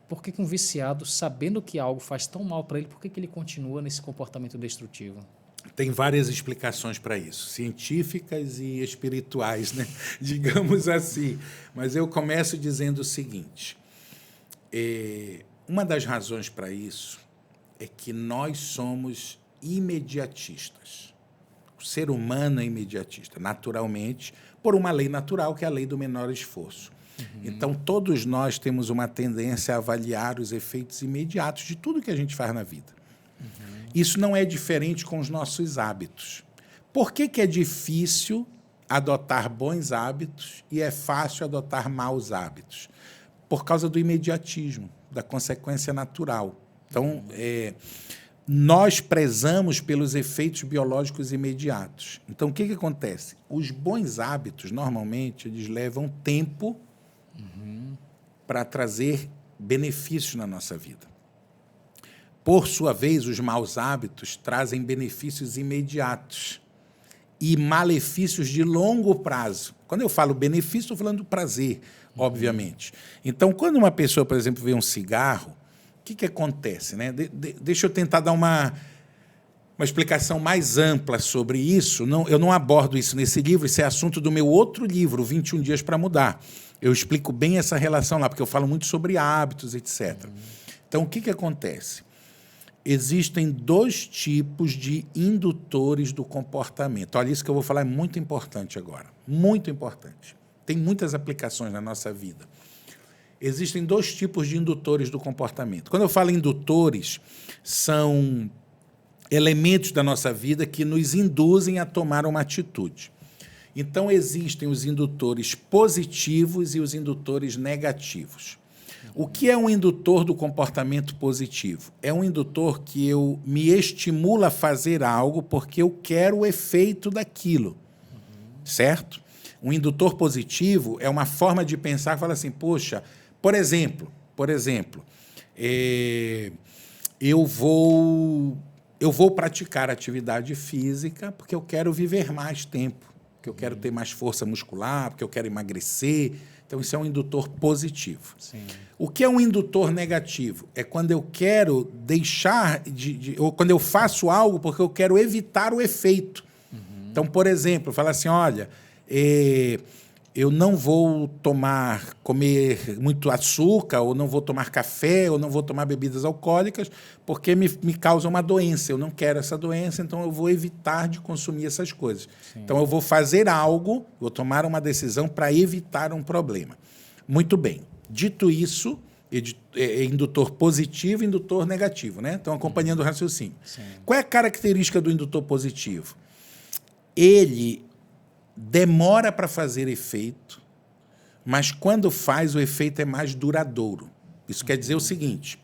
Por que um viciado, sabendo que algo faz tão mal para ele, por que ele continua nesse comportamento destrutivo? Tem várias explicações para isso, científicas e espirituais, né? Digamos assim. Mas eu começo dizendo o seguinte, uma das razões para isso é que nós somos imediatistas. O ser humano é imediatista, naturalmente, por uma lei natural, que é a lei do menor esforço. Então, todos nós temos uma tendência a avaliar os efeitos imediatos de tudo que a gente faz na vida. Isso não é diferente com os nossos hábitos. Por que é difícil adotar bons hábitos e é fácil adotar maus hábitos? Por causa do imediatismo, da consequência natural. Então, nós prezamos pelos efeitos biológicos imediatos. Então, o que acontece? Os bons hábitos, normalmente, eles levam tempo para trazer benefícios na nossa vida. Por sua vez, os maus hábitos trazem benefícios imediatos e malefícios de longo prazo. Quando eu falo benefício, estou falando do prazer, obviamente. Então, quando uma pessoa, por exemplo, vê um cigarro, o que acontece, né? Deixa eu tentar dar uma explicação mais ampla sobre isso. Eu não abordo isso nesse livro, isso é assunto do meu outro livro, 21 Dias para Mudar. Eu explico bem essa relação lá, porque eu falo muito sobre hábitos, etc. Então, o que acontece? Existem 2 tipos de indutores do comportamento. Olha, isso que eu vou falar é muito importante agora. Muito importante. Tem muitas aplicações na nossa vida. Existem 2 tipos de indutores do comportamento. Quando eu falo indutores, são elementos da nossa vida que nos induzem a tomar uma atitude. Então, existem os indutores positivos e os indutores negativos. O que é um indutor do comportamento positivo? É um indutor que me estimula a fazer algo porque eu quero o efeito daquilo, certo? Um indutor positivo é uma forma de pensar que fala assim, poxa, por exemplo, eu vou praticar atividade física porque eu quero viver mais tempo, porque eu quero ter mais força muscular, porque eu quero emagrecer. Então, isso é um indutor positivo. Sim. O que é um indutor negativo? É quando eu quero deixar ou quando eu faço algo porque eu quero evitar o efeito. Então, por exemplo, falar assim, olha, eu não vou comer muito açúcar, ou não vou tomar café, ou não vou tomar bebidas alcoólicas, porque me causa uma doença. Eu não quero essa doença, então eu vou evitar de consumir essas coisas. Sim. Então, eu vou fazer algo, vou tomar uma decisão para evitar um problema. Muito bem. Dito isso, indutor positivo e indutor negativo, né? Estão acompanhando o raciocínio. Sim. Qual é a característica do indutor positivo? Ele demora para fazer efeito, mas quando faz, o efeito é mais duradouro. Isso quer dizer o seguinte,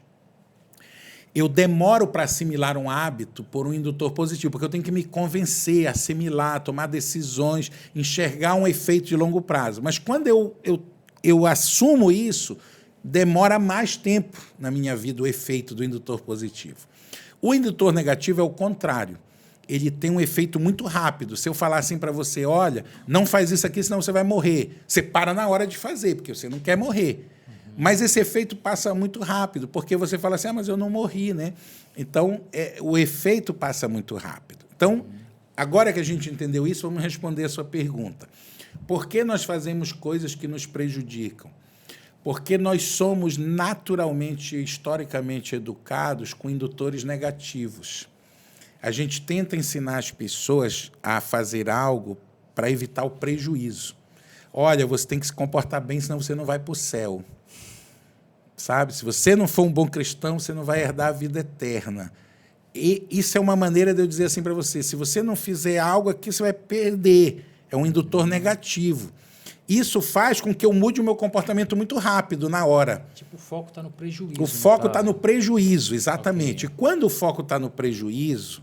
eu demoro para assimilar um hábito por um indutor positivo, porque eu tenho que me convencer, assimilar, tomar decisões, enxergar um efeito de longo prazo. Mas quando eu assumo isso, demora mais tempo na minha vida o efeito do indutor positivo. O indutor negativo é o contrário. Ele tem um efeito muito rápido. Se eu falar assim para você, olha, não faz isso aqui, senão você vai morrer. Você para na hora de fazer, porque você não quer morrer. Mas esse efeito passa muito rápido, porque você fala assim, mas eu não morri, né? Então, o efeito passa muito rápido. Então, agora que a gente entendeu isso, vamos responder a sua pergunta. Por que nós fazemos coisas que nos prejudicam? Porque nós somos naturalmente, historicamente educados com indutores negativos. A gente tenta ensinar as pessoas a fazer algo para evitar o prejuízo. Olha, você tem que se comportar bem, senão você não vai para o céu. Sabe? Se você não for um bom cristão, você não vai herdar a vida eterna. E isso é uma maneira de eu dizer assim para você, se você não fizer algo aqui, você vai perder. É um indutor negativo. Isso faz com que eu mude o meu comportamento muito rápido, na hora. Tipo, o foco está no prejuízo. O foco está no prejuízo, exatamente. Okay. E quando o foco está no prejuízo,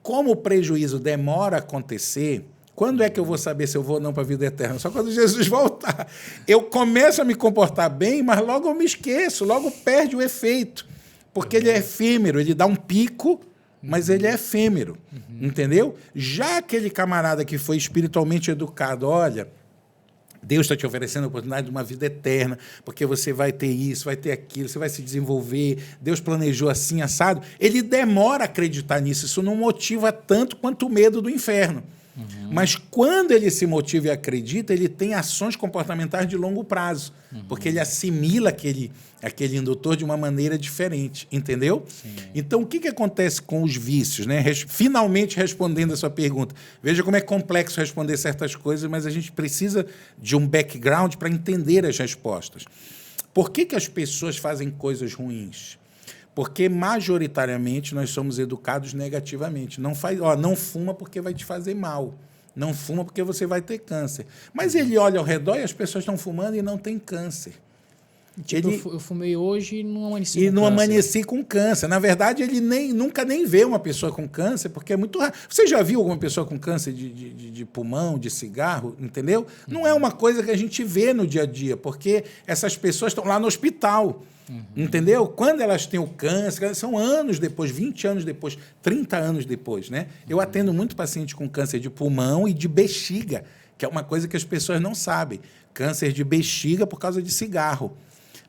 como o prejuízo demora a acontecer, quando é que eu vou saber se eu vou ou não para a vida eterna? Só quando Jesus voltar. Eu começo a me comportar bem, mas logo eu me esqueço, logo perde o efeito. Porque ele é efêmero, ele dá um pico, mas ele é efêmero. Entendeu? Já aquele camarada que foi espiritualmente educado, olha, Deus está te oferecendo a oportunidade de uma vida eterna, porque você vai ter isso, vai ter aquilo, você vai se desenvolver, Deus planejou assim, assado. Ele demora a acreditar nisso, isso não motiva tanto quanto o medo do inferno. Mas quando ele se motiva e acredita, ele tem ações comportamentais de longo prazo, porque ele assimila aquele indutor de uma maneira diferente, entendeu? Sim. Então, o que acontece com os vícios? Né? Finalmente respondendo a sua pergunta. Veja como é complexo responder certas coisas, mas a gente precisa de um background para entender as respostas. Por que as pessoas fazem coisas ruins? Porque, majoritariamente, nós somos educados negativamente. Não fuma porque vai te fazer mal. Não fuma porque você vai ter câncer. Mas ele olha ao redor e as pessoas estão fumando e não tem câncer. Tipo, eu fumei hoje e não amanheci com câncer. E não câncer. amanheci com câncer. Na verdade, ele nunca nem vê uma pessoa com câncer, porque é muito raro. Você já viu alguma pessoa com câncer de pulmão, de cigarro? Entendeu? Não é uma coisa que a gente vê no dia a dia, porque essas pessoas estão lá no hospital. Entendeu? Quando elas têm o câncer, são anos depois, 20 anos depois, 30 anos depois. Né? Eu atendo muito paciente com câncer de pulmão e de bexiga, que é uma coisa que as pessoas não sabem. Câncer de bexiga por causa de cigarro.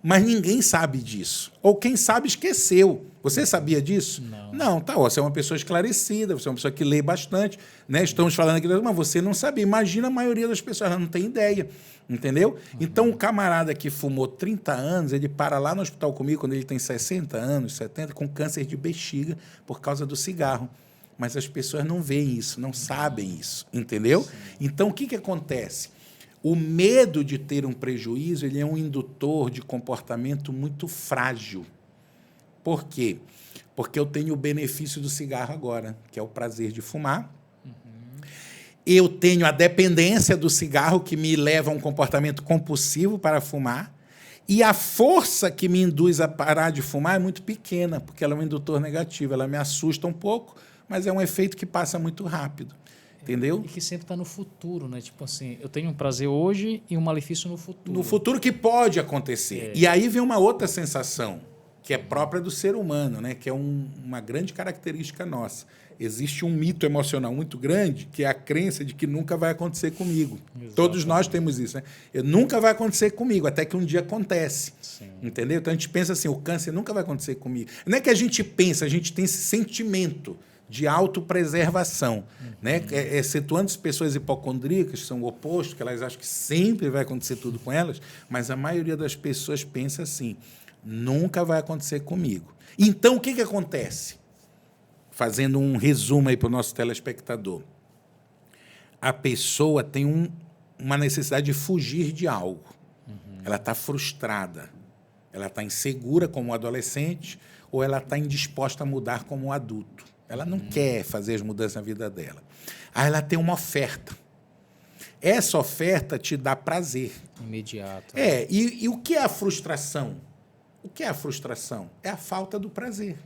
Mas ninguém sabe disso. Ou quem sabe esqueceu. Você sabia disso? Não. Não, tá. Você é uma pessoa esclarecida, você é uma pessoa que lê bastante. Né? Estamos falando aqui, mas você não sabia. Imagina a maioria das pessoas, ela não tem ideia. Entendeu? Então, o camarada que fumou 30 anos, ele para lá no hospital comigo, quando ele tem 60 anos, 70, com câncer de bexiga por causa do cigarro. Mas as pessoas não veem isso, não sabem isso. Entendeu? Sim. Então, o que acontece? O medo de ter um prejuízo, ele é um indutor de comportamento muito frágil. Por quê? Porque eu tenho o benefício do cigarro agora, que é o prazer de fumar. Eu tenho a dependência do cigarro, que me leva a um comportamento compulsivo para fumar. E a força que me induz a parar de fumar é muito pequena, porque ela é um indutor negativo. Ela me assusta um pouco, mas é um efeito que passa muito rápido. Entendeu? E que sempre está no futuro, né? Tipo assim, eu tenho um prazer hoje e um malefício no futuro. No futuro que pode acontecer. E aí vem uma outra sensação, que é própria do ser humano, né? Que é uma grande característica nossa. Existe um mito emocional muito grande, que é a crença de que nunca vai acontecer comigo. Exatamente. Todos nós temos isso, né? Nunca vai acontecer comigo, até que um dia acontece. Sim. Entendeu? Então a gente pensa assim, o câncer nunca vai acontecer comigo. Não é que a gente pensa, a gente tem esse sentimento de autopreservação, né? Excetuando as pessoas hipocondríacas, que são o oposto, que elas acham que sempre vai acontecer tudo com elas, mas a maioria das pessoas pensa assim, nunca vai acontecer comigo. Então, o que acontece? Fazendo um resumo aí para o nosso telespectador. A pessoa tem uma necessidade de fugir de algo. Ela está frustrada, ela está insegura como adolescente, ou ela está indisposta a mudar como adulto. Ela não quer fazer as mudanças na vida dela. Aí ela tem uma oferta. Essa oferta te dá prazer. Imediato. E o que é a frustração? O que é a frustração? É a falta do prazer.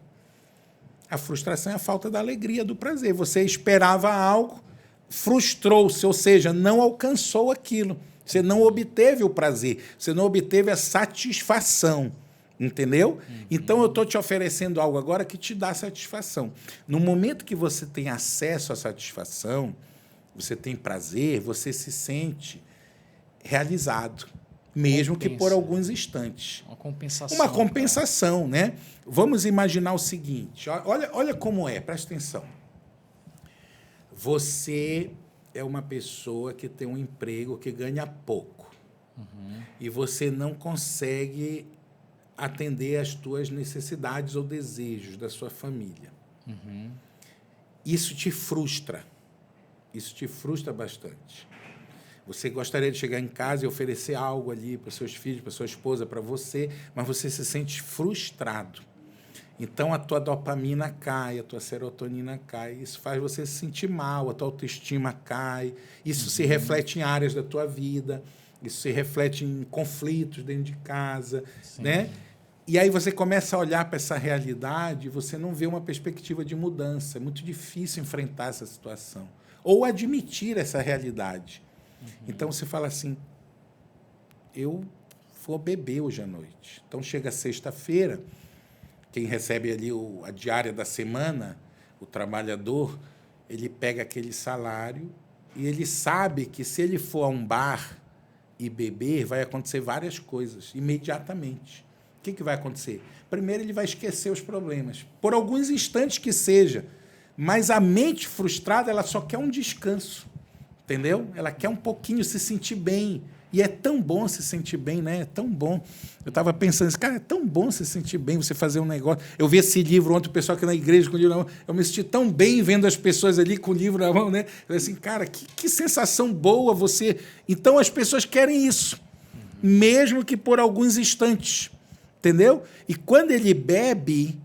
A frustração é a falta da alegria, do prazer. Você esperava algo, frustrou-se, ou seja, não alcançou aquilo. Você não obteve o prazer, você não obteve a satisfação. Entendeu? Então, eu estou te oferecendo algo agora que te dá satisfação. No momento que você tem acesso à satisfação, você tem prazer, você se sente realizado, mesmo que por alguns instantes. Uma compensação. Uma compensação, né? Vamos imaginar o seguinte, olha como é, presta atenção. Você é uma pessoa que tem um emprego que ganha pouco. e você não consegue atender às tuas necessidades ou desejos da sua família. Isso te frustra. Isso te frustra bastante. Você gostaria de chegar em casa e oferecer algo ali para os seus filhos, para sua esposa, para você, mas você se sente frustrado. Então, a tua dopamina cai, a tua serotonina cai. Isso faz você se sentir mal, a tua autoestima cai. Isso se reflete em áreas da tua vida. Isso se reflete em conflitos dentro de casa, né? E aí você começa a olhar para essa realidade e você não vê uma perspectiva de mudança. É muito difícil enfrentar essa situação. Ou admitir essa realidade. Então, você fala assim, eu vou beber hoje à noite. Então, chega sexta-feira, quem recebe ali a diária da semana, o trabalhador, ele pega aquele salário e ele sabe que se ele for a um bar e beber, vai acontecer várias coisas, imediatamente. O que vai acontecer? Primeiro, ele vai esquecer os problemas, por alguns instantes que seja, mas a mente frustrada, ela só quer um descanso, entendeu? Ela quer um pouquinho se sentir bem. E é tão bom se sentir bem, né? É tão bom. Eu estava pensando, cara, é tão bom se sentir bem, você fazer um negócio. Eu vi esse livro ontem, o pessoal aqui na igreja com o livro na mão, eu me senti tão bem vendo as pessoas ali com o livro na mão, né? Eu falei assim, cara, que sensação boa você... Então, as pessoas querem isso, mesmo que por alguns instantes, entendeu? E quando ele bebe,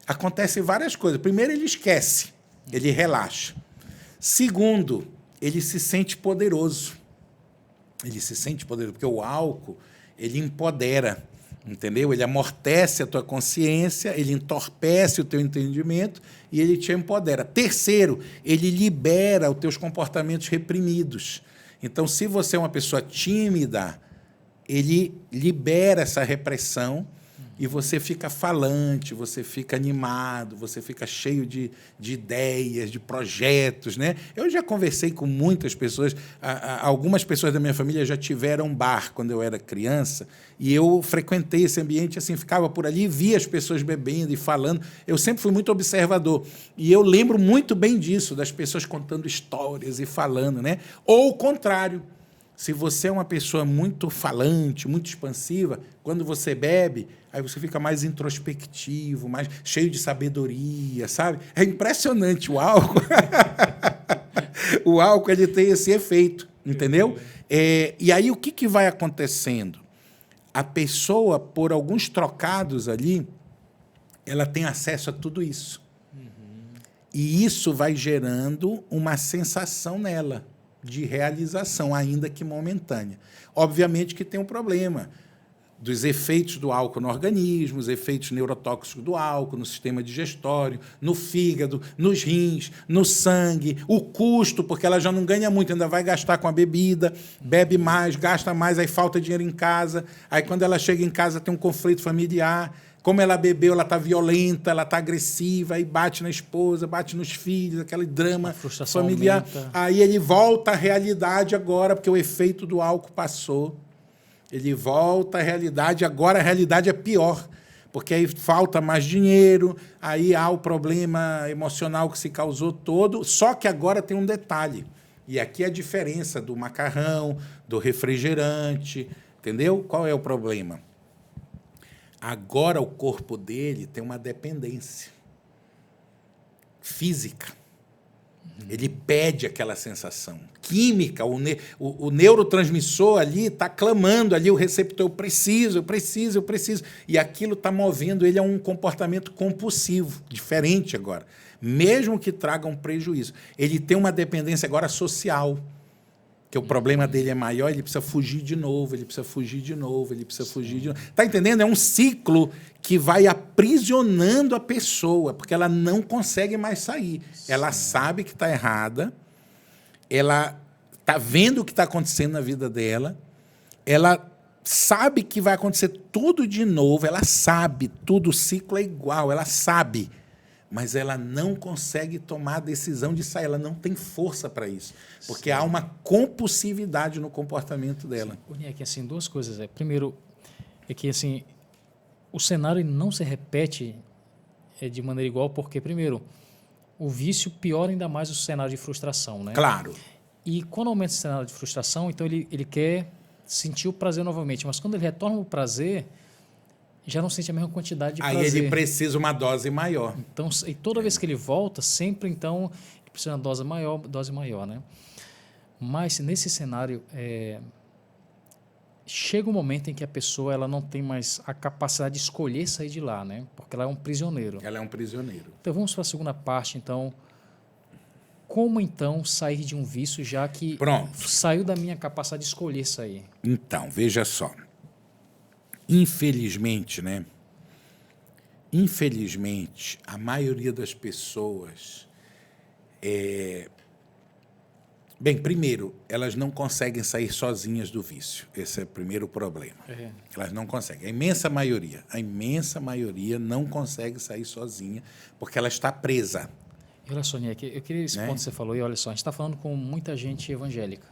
acontecem várias coisas. Primeiro, ele esquece, ele relaxa. Segundo, ele se sente poderoso. Ele se sente poderoso, porque o álcool, ele empodera, entendeu? Ele amortece a tua consciência, ele entorpece o teu entendimento e ele te empodera. Terceiro, ele libera os teus comportamentos reprimidos. Então, se você é uma pessoa tímida, ele libera essa repressão e você fica falante, você fica animado, você fica cheio de ideias, de projetos, né? Eu já conversei com muitas pessoas, algumas pessoas da minha família já tiveram um bar quando eu era criança, e eu frequentei esse ambiente, assim, ficava por ali, via as pessoas bebendo e falando. Eu sempre fui muito observador, e eu lembro muito bem disso, das pessoas contando histórias e falando, né? Ou o contrário. Se você é uma pessoa muito falante, muito expansiva, quando você bebe, aí você fica mais introspectivo, mais cheio de sabedoria, sabe? É impressionante o álcool. O álcool, ele tem esse efeito, entendeu? E aí o que vai acontecendo? A pessoa, por alguns trocados ali, ela tem acesso a tudo isso. E isso vai gerando uma sensação nela de realização, ainda que momentânea. Obviamente que tem um problema dos efeitos do álcool no organismo, os efeitos neurotóxicos do álcool, no sistema digestório, no fígado, nos rins, no sangue, o custo, porque ela já não ganha muito, ainda vai gastar com a bebida, bebe mais, gasta mais, aí falta dinheiro em casa, aí quando ela chega em casa tem um conflito familiar, como ela bebeu, ela está violenta, ela está agressiva, aí bate na esposa, bate nos filhos, aquele drama familiar. Aumenta. Aí ele volta à realidade agora, porque o efeito do álcool passou. Ele volta à realidade, agora a realidade é pior, porque aí falta mais dinheiro, aí há o problema emocional que se causou todo, só que agora tem um detalhe, e aqui é a diferença do macarrão, do refrigerante, entendeu? Qual é o problema? Agora o corpo dele tem uma dependência física. Ele pede aquela sensação química, o neurotransmissor ali está clamando, ali o receptor, eu preciso. E aquilo está movendo ele a um comportamento compulsivo, diferente agora. Mesmo que traga um prejuízo. Ele tem uma dependência agora social, que o problema dele é maior, ele precisa fugir de novo, Está entendendo? É um ciclo que vai aprisionando a pessoa, porque ela não consegue mais sair. Sim. Ela sabe que está errada, ela está vendo o que está acontecendo na vida dela, ela sabe que vai acontecer tudo de novo, ela sabe, tudo, o ciclo é igual, ela sabe, mas ela não consegue tomar a decisão de sair, ela não tem força para isso, porque há uma compulsividade no comportamento dela. Sim, é que assim, duas coisas. Primeiro, é que assim, o cenário não se repete de maneira igual, porque, primeiro, o vício piora ainda mais o cenário de frustração, né? Claro. E quando aumenta o cenário de frustração, então ele quer sentiu o prazer novamente, mas quando ele retorna o prazer, já não sente a mesma quantidade de Aí prazer. ele precisa uma dose maior. Então, e toda vez que ele volta, sempre então ele precisa de uma dose maior, né? Mas nesse cenário chega um momento em que a pessoa ela não tem mais a capacidade de escolher sair de lá, né? Porque ela é um prisioneiro. Ela é um prisioneiro. Então vamos para a segunda parte, então. Como então sair de um vício, já que saiu da minha capacidade de escolher sair? Então, veja só. Infelizmente, né? Infelizmente, a maioria das pessoas Bem, primeiro, elas não conseguem sair sozinhas do vício. Esse é o primeiro problema. Elas não conseguem. A imensa maioria não consegue sair sozinha porque ela está presa. E olha só, Nick, eu queria esse ponto que você falou, e olha só, a gente está falando com muita gente evangélica.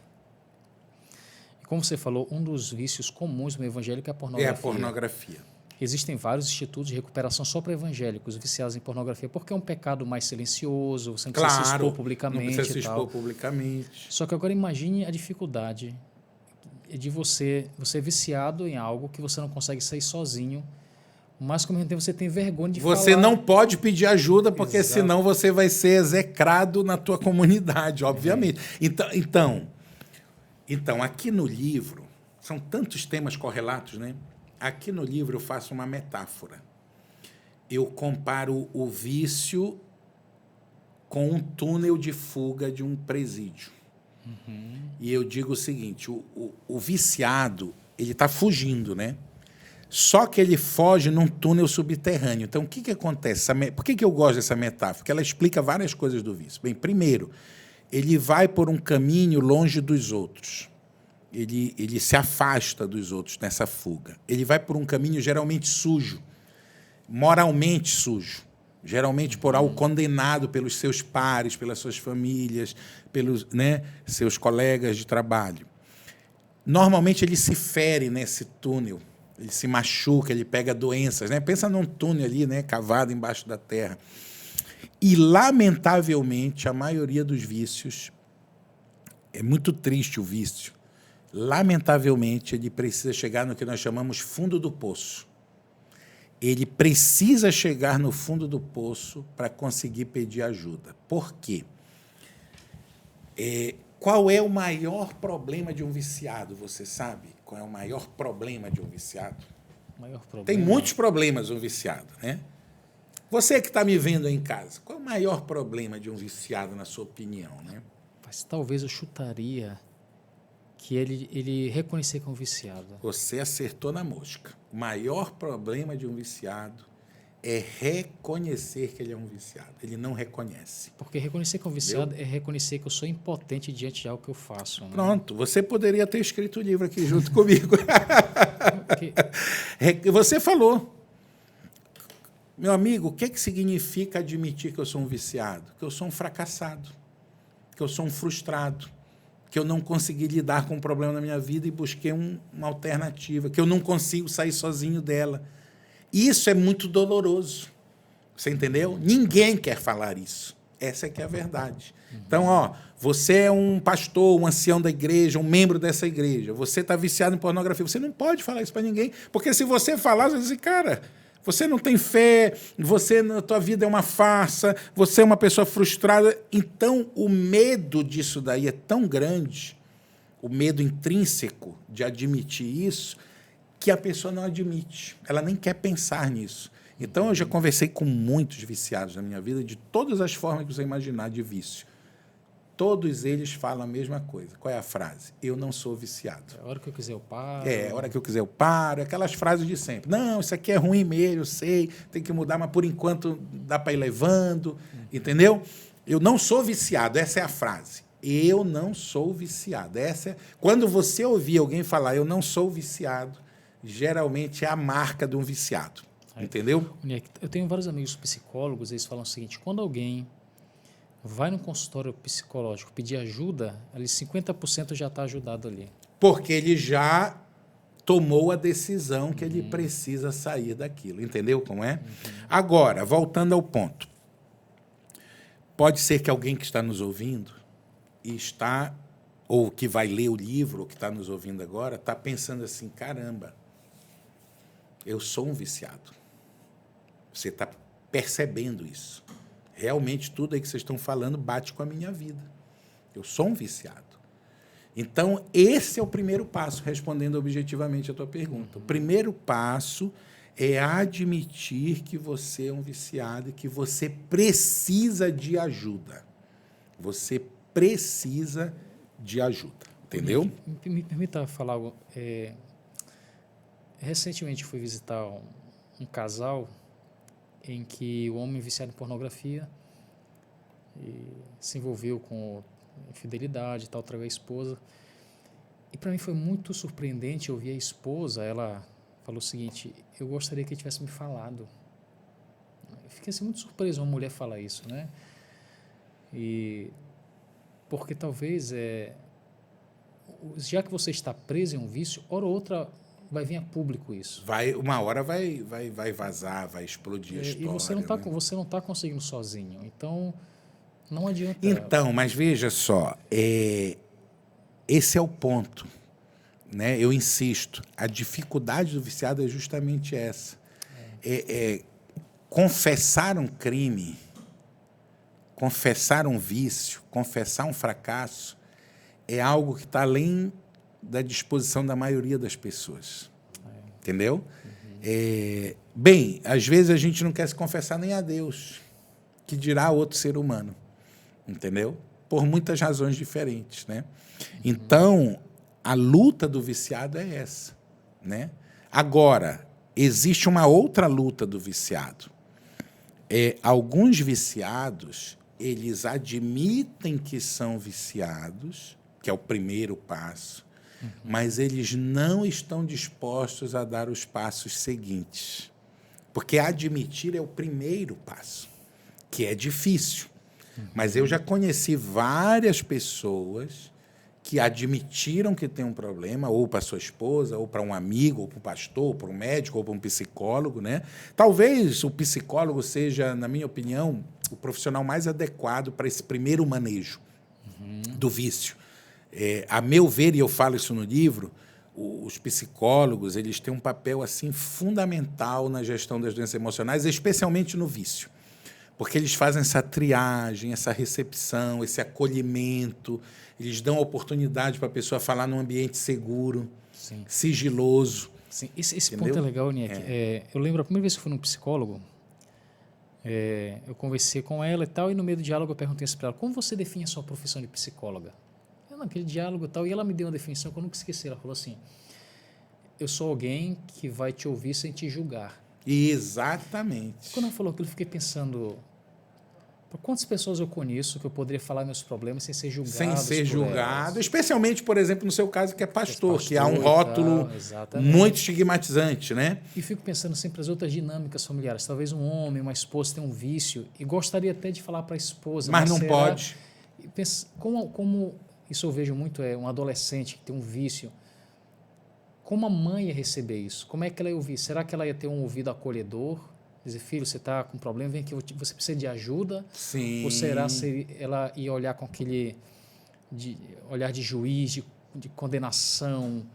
E como você falou, um dos vícios comuns no evangélico é a pornografia. É a pornografia. Existem vários institutos de recuperação só para evangélicos viciados em pornografia, porque é um pecado mais silencioso, você não precisa se expor publicamente. Não precisa se expor publicamente. Só que agora imagine a dificuldade de você é viciado em algo que você não consegue sair sozinho, mas ao mesmo tempo você tem vergonha de falar. Você não pode pedir ajuda, porque senão você vai ser execrado na tua comunidade, obviamente. Então, aqui no livro, são tantos temas correlatos, né? Aqui no livro eu faço uma metáfora. Eu comparo o vício com um túnel de fuga de um presídio. E eu digo o seguinte, o viciado, ele está fugindo, né? Só que ele foge num túnel subterrâneo. Então, o que acontece? Por que eu gosto dessa metáfora? Porque ela explica várias coisas do vício. Bem, primeiro, ele vai por um caminho longe dos outros. Ele se afasta dos outros nessa fuga. Ele vai por um caminho geralmente sujo, moralmente sujo, geralmente por algo condenado pelos seus pares, pelas suas famílias, pelos seus colegas de trabalho. Normalmente ele se fere nesse túnel, ele se machuca, ele pega doenças. Né? Pensa num túnel ali, né, cavado embaixo da terra. E, lamentavelmente, a maioria dos vícios, é muito triste o vício, lamentavelmente, ele precisa chegar no que nós chamamos fundo do poço. Ele precisa chegar no fundo do poço para conseguir pedir ajuda. Por quê? Qual é o maior problema de um viciado? Você sabe qual é o maior problema de um viciado? Tem muitos problemas um viciado, né? Você que está me vendo aí em casa, qual é o maior problema de um viciado, na sua opinião, né? Mas talvez eu chutaria que ele reconhecer que é um viciado. Você acertou na mosca. O maior problema de um viciado é reconhecer que ele é um viciado. Ele não reconhece. Porque reconhecer que é um viciado é reconhecer que eu sou impotente diante de algo que eu faço. Né? Pronto, você poderia ter escrito o livro aqui junto comigo. Você falou. Meu amigo, o que significa admitir que eu sou um viciado? Que eu sou um fracassado, que eu sou um frustrado, que eu não consegui lidar com um problema na minha vida e busquei uma alternativa, que eu não consigo sair sozinho dela. Isso é muito doloroso. Você entendeu? Ninguém quer falar isso. Essa é que é a verdade. Então, você é um pastor, um ancião da igreja, um membro dessa igreja, você está viciado em pornografia, você não pode falar isso para ninguém, porque se você falar, você vai dizer, cara, você não tem fé, a tua vida é uma farsa, você é uma pessoa frustrada. Então, o medo disso daí é tão grande, o medo intrínseco de admitir isso, que a pessoa não admite. Ela nem quer pensar nisso. Então, eu já conversei com muitos viciados na minha vida, de todas as formas que você imaginar de vício. Todos eles falam a mesma coisa. Qual é a frase? Eu não sou viciado. A hora que eu quiser eu paro. A hora que eu quiser eu paro. Aquelas frases de sempre. Não, isso aqui é ruim mesmo, eu sei, tem que mudar, mas por enquanto dá para ir levando. Entendeu? Eu não sou viciado, essa é a frase. Eu não sou viciado. Quando você ouvir alguém falar eu não sou viciado, geralmente é a marca de um viciado. Entendeu? Eu tenho vários amigos psicólogos, eles falam o seguinte, quando alguém vai no consultório psicológico pedir ajuda, ali 50% já está ajudado ali. Porque ele já tomou a decisão que ele precisa sair daquilo. Entendeu como é? Agora, voltando ao ponto. Pode ser que alguém que está nos ouvindo está ou que vai ler o livro, ou que está nos ouvindo agora, está pensando assim, caramba, eu sou um viciado. Você está percebendo isso. Realmente tudo aí que vocês estão falando bate com a minha vida. Eu sou um viciado. Então, esse é o primeiro passo, respondendo objetivamente a tua pergunta. O primeiro passo é admitir que você é um viciado e que você precisa de ajuda. Você precisa de ajuda, entendeu? Me permita falar algo. Recentemente fui visitar um casal em que o homem viciado em pornografia e se envolveu com infidelidade e tal, traiu a esposa. E para mim foi muito surpreendente ouvir a esposa, ela falou o seguinte, eu gostaria que ele tivesse me falado. Eu fiquei assim, muito surpreso uma mulher falar isso, né? E porque talvez, já que você está preso em um vício, hora ou outra vai vir a público isso. Uma hora vai vazar, vai explodir a história. E você não está conseguindo sozinho. Então, não adianta. Então, mas veja só, esse é o ponto. Né? Eu insisto, a dificuldade do viciado é justamente essa. Confessar um crime, confessar um vício, confessar um fracasso, é algo que está além da disposição da maioria das pessoas. Entendeu? Bem, às vezes a gente não quer se confessar nem a Deus, que dirá a outro ser humano. Entendeu? Por muitas razões diferentes. Né? Então, a luta do viciado é essa. Né? Agora, existe uma outra luta do viciado. Alguns viciados, eles admitem que são viciados, que é o primeiro passo, mas eles não estão dispostos a dar os passos seguintes. Porque admitir é o primeiro passo, que é difícil. Mas eu já conheci várias pessoas que admitiram que tem um problema, ou para sua esposa, ou para um amigo, ou para um pastor, ou para um médico, ou para um psicólogo. Né? Talvez o psicólogo seja, na minha opinião, o profissional mais adequado para esse primeiro manejo do vício. A meu ver, e eu falo isso no livro, os psicólogos eles têm um papel assim fundamental na gestão das doenças emocionais, especialmente no vício. Porque eles fazem essa triagem, essa recepção, esse acolhimento, eles dão oportunidade para a pessoa falar num ambiente seguro, sim, sigiloso. Sim. Esse ponto é legal, Niek. Eu lembro a primeira vez que eu fui num psicólogo, eu conversei com ela e tal, e no meio do diálogo eu perguntei para ela, como você define a sua profissão de psicóloga? Naquele diálogo e tal, e ela me deu uma definição que eu nunca esqueci. Ela falou assim, eu sou alguém que vai te ouvir sem te julgar. Exatamente. Quando ela falou aquilo, eu fiquei pensando, por quantas pessoas eu conheço que eu poderia falar meus problemas sem ser julgado? Sem ser julgado, especialmente, por exemplo, no seu caso, que é pastor, que há um rótulo muito estigmatizante, né? E fico pensando sempre as outras dinâmicas familiares. Talvez um homem, uma esposa tem um vício e gostaria até de falar para a esposa. Mas não pode. E pensa, como isso eu vejo muito, um adolescente que tem um vício. Como a mãe ia receber isso? Como é que ela ia ouvir? Será que ela ia ter um ouvido acolhedor? Dizer, filho, você está com um problema, vem aqui, você precisa de ajuda? Sim. Ou será que ela ia olhar com aquele olhar de juiz, de condenação?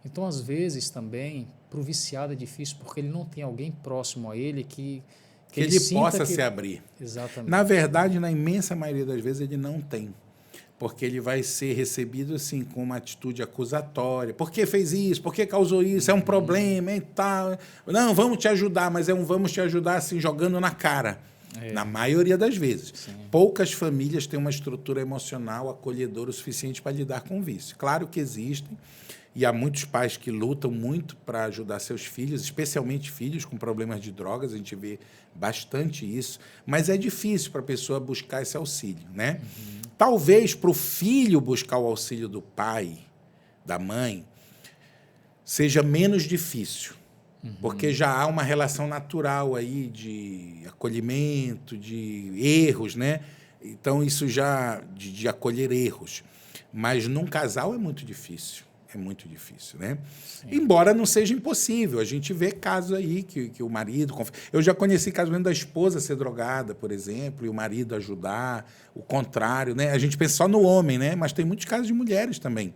Então, às vezes, também, para o viciado é difícil, porque ele não tem alguém próximo a ele que ele possa se abrir. Exatamente. Na verdade, na imensa maioria das vezes, ele não tem. Porque ele vai ser recebido assim, com uma atitude acusatória. Por que fez isso? Por que causou isso? É um problema e tal. Não, vamos te ajudar, mas vamos te ajudar assim, jogando na cara. Na maioria das vezes. Sim. Poucas famílias têm uma estrutura emocional acolhedora o suficiente para lidar com o vício. Claro que existem, e há muitos pais que lutam muito para ajudar seus filhos, especialmente filhos com problemas de drogas, a gente vê bastante isso, mas é difícil para a pessoa buscar esse auxílio, né? Talvez para o filho buscar o auxílio do pai, da mãe, seja menos difícil, porque já há uma relação natural aí de acolhimento, de erros, né? Então, isso já de acolher erros. Mas num casal é muito difícil. É muito difícil, né? Embora não seja impossível. A gente vê casos aí que o marido... Eu já conheci casos da esposa ser drogada, por exemplo, e o marido ajudar, o contrário, né? A gente pensa só no homem, né? Mas tem muitos casos de mulheres também.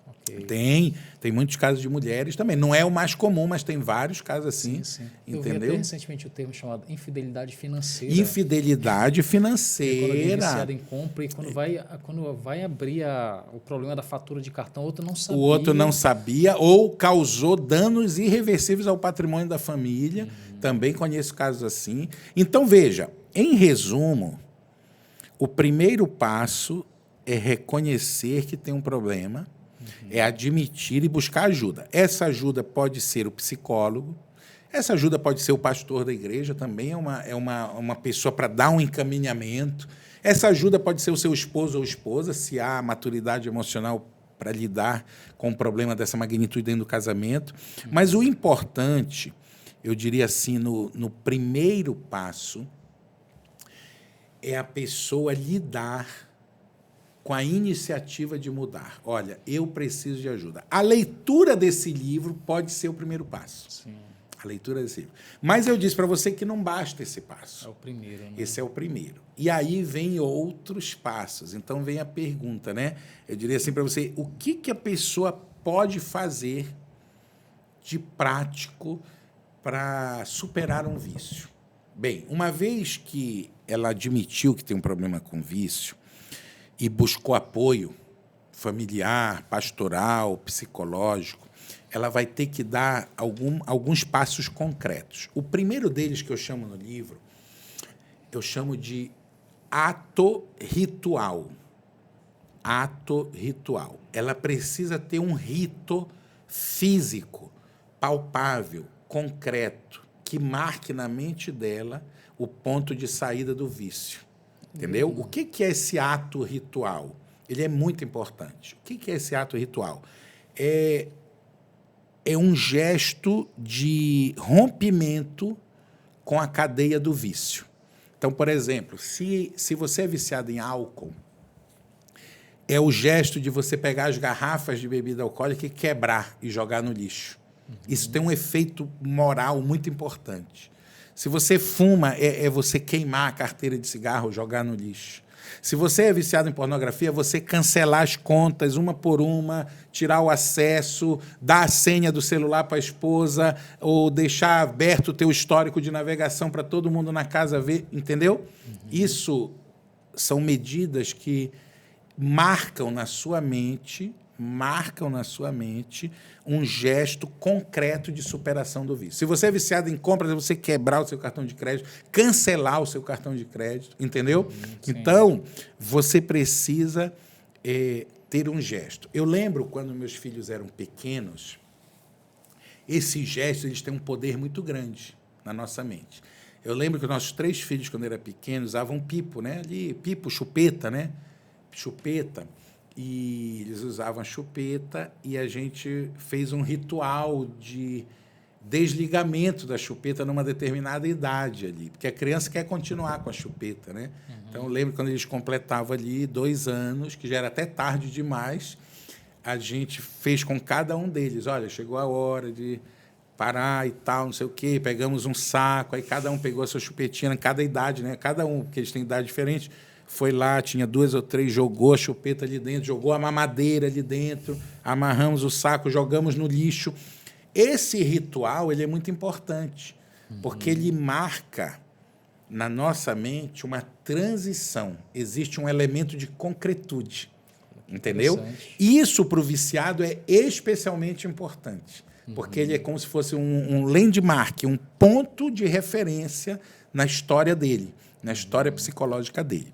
Ok. Tem muitos casos de mulheres também. Não é o mais comum, mas tem vários casos assim. Sim. Eu vi Entendeu? até recentemente o termo chamado infidelidade financeira. Infidelidade Quando alguém é financeira. viciado em compra e quando vai abrir o problema da fatura de cartão, o outro não sabia. O outro não sabia ou causou danos irreversíveis ao patrimônio da família. Também conheço casos assim. Então, veja, em resumo, o primeiro passo é reconhecer que tem um problema, é admitir e buscar ajuda. Essa ajuda pode ser o psicólogo, essa ajuda pode ser o pastor da igreja, também é uma pessoa para dar um encaminhamento. Essa ajuda pode ser o seu esposo ou esposa, se há maturidade emocional para lidar com um problema dessa magnitude dentro do casamento. Mas o importante, eu diria assim, no primeiro passo, é a pessoa lidar com a iniciativa de mudar. Olha, eu preciso de ajuda. A leitura desse livro pode ser o primeiro passo. Sim. A leitura desse livro. Mas eu disse para você que não basta esse passo. É o primeiro, né? Esse é o primeiro. E aí vem outros passos. Então vem a pergunta, né? Eu diria assim para você, o que a pessoa pode fazer de prático para superar um vício? Bem, uma vez que ela admitiu que tem um problema com vício e buscou apoio familiar, pastoral, psicológico, ela vai ter que dar alguns passos concretos. O primeiro deles que eu chamo no livro, eu chamo de ato ritual. Ato ritual. Ela precisa ter um rito físico, palpável, concreto, que marque na mente dela o ponto de saída do vício. Entendeu? O que é esse ato ritual? Ele é muito importante. O que é esse ato ritual? É um gesto de rompimento com a cadeia do vício. Então, por exemplo, se você é viciado em álcool, é o gesto de você pegar as garrafas de bebida alcoólica e quebrar e jogar no lixo. Isso tem um efeito moral muito importante. Se você fuma, é você queimar a carteira de cigarro, jogar no lixo. Se você é viciado em pornografia, é você cancelar as contas uma por uma, tirar o acesso, dar a senha do celular para a esposa ou deixar aberto o teu histórico de navegação para todo mundo na casa ver, entendeu? Isso são medidas que marcam na sua mente um gesto concreto de superação do vício. Se você é viciado em compras, é você quebrar o seu cartão de crédito, cancelar o seu cartão de crédito, entendeu? Então, você precisa ter um gesto. Eu lembro, quando meus filhos eram pequenos, esses gestos eles têm um poder muito grande na nossa mente. Eu lembro que os nossos 3 filhos, quando eram pequenos, usavam pipo, né? Pipo, chupeta, né? Chupeta. E eles usavam a chupeta e a gente fez um ritual de desligamento da chupeta numa determinada idade ali, porque a criança quer continuar com a chupeta, né? Então, eu lembro quando eles completavam ali 2 anos, que já era até tarde demais, a gente fez com cada um deles, olha, chegou a hora de parar e tal, não sei o quê, pegamos um saco, aí cada um pegou a sua chupetinha, cada idade, né? Cada um, porque eles têm idade diferente, foi lá, tinha 2 ou 3, jogou a chupeta ali dentro, jogou a mamadeira ali dentro, amarramos o saco, jogamos no lixo. Esse ritual ele é muito importante, porque ele marca na nossa mente uma transição. Existe um elemento de concretude, entendeu? Isso, para o viciado, é especialmente importante, porque ele é como se fosse um landmark, um ponto de referência na história dele, na história psicológica dele.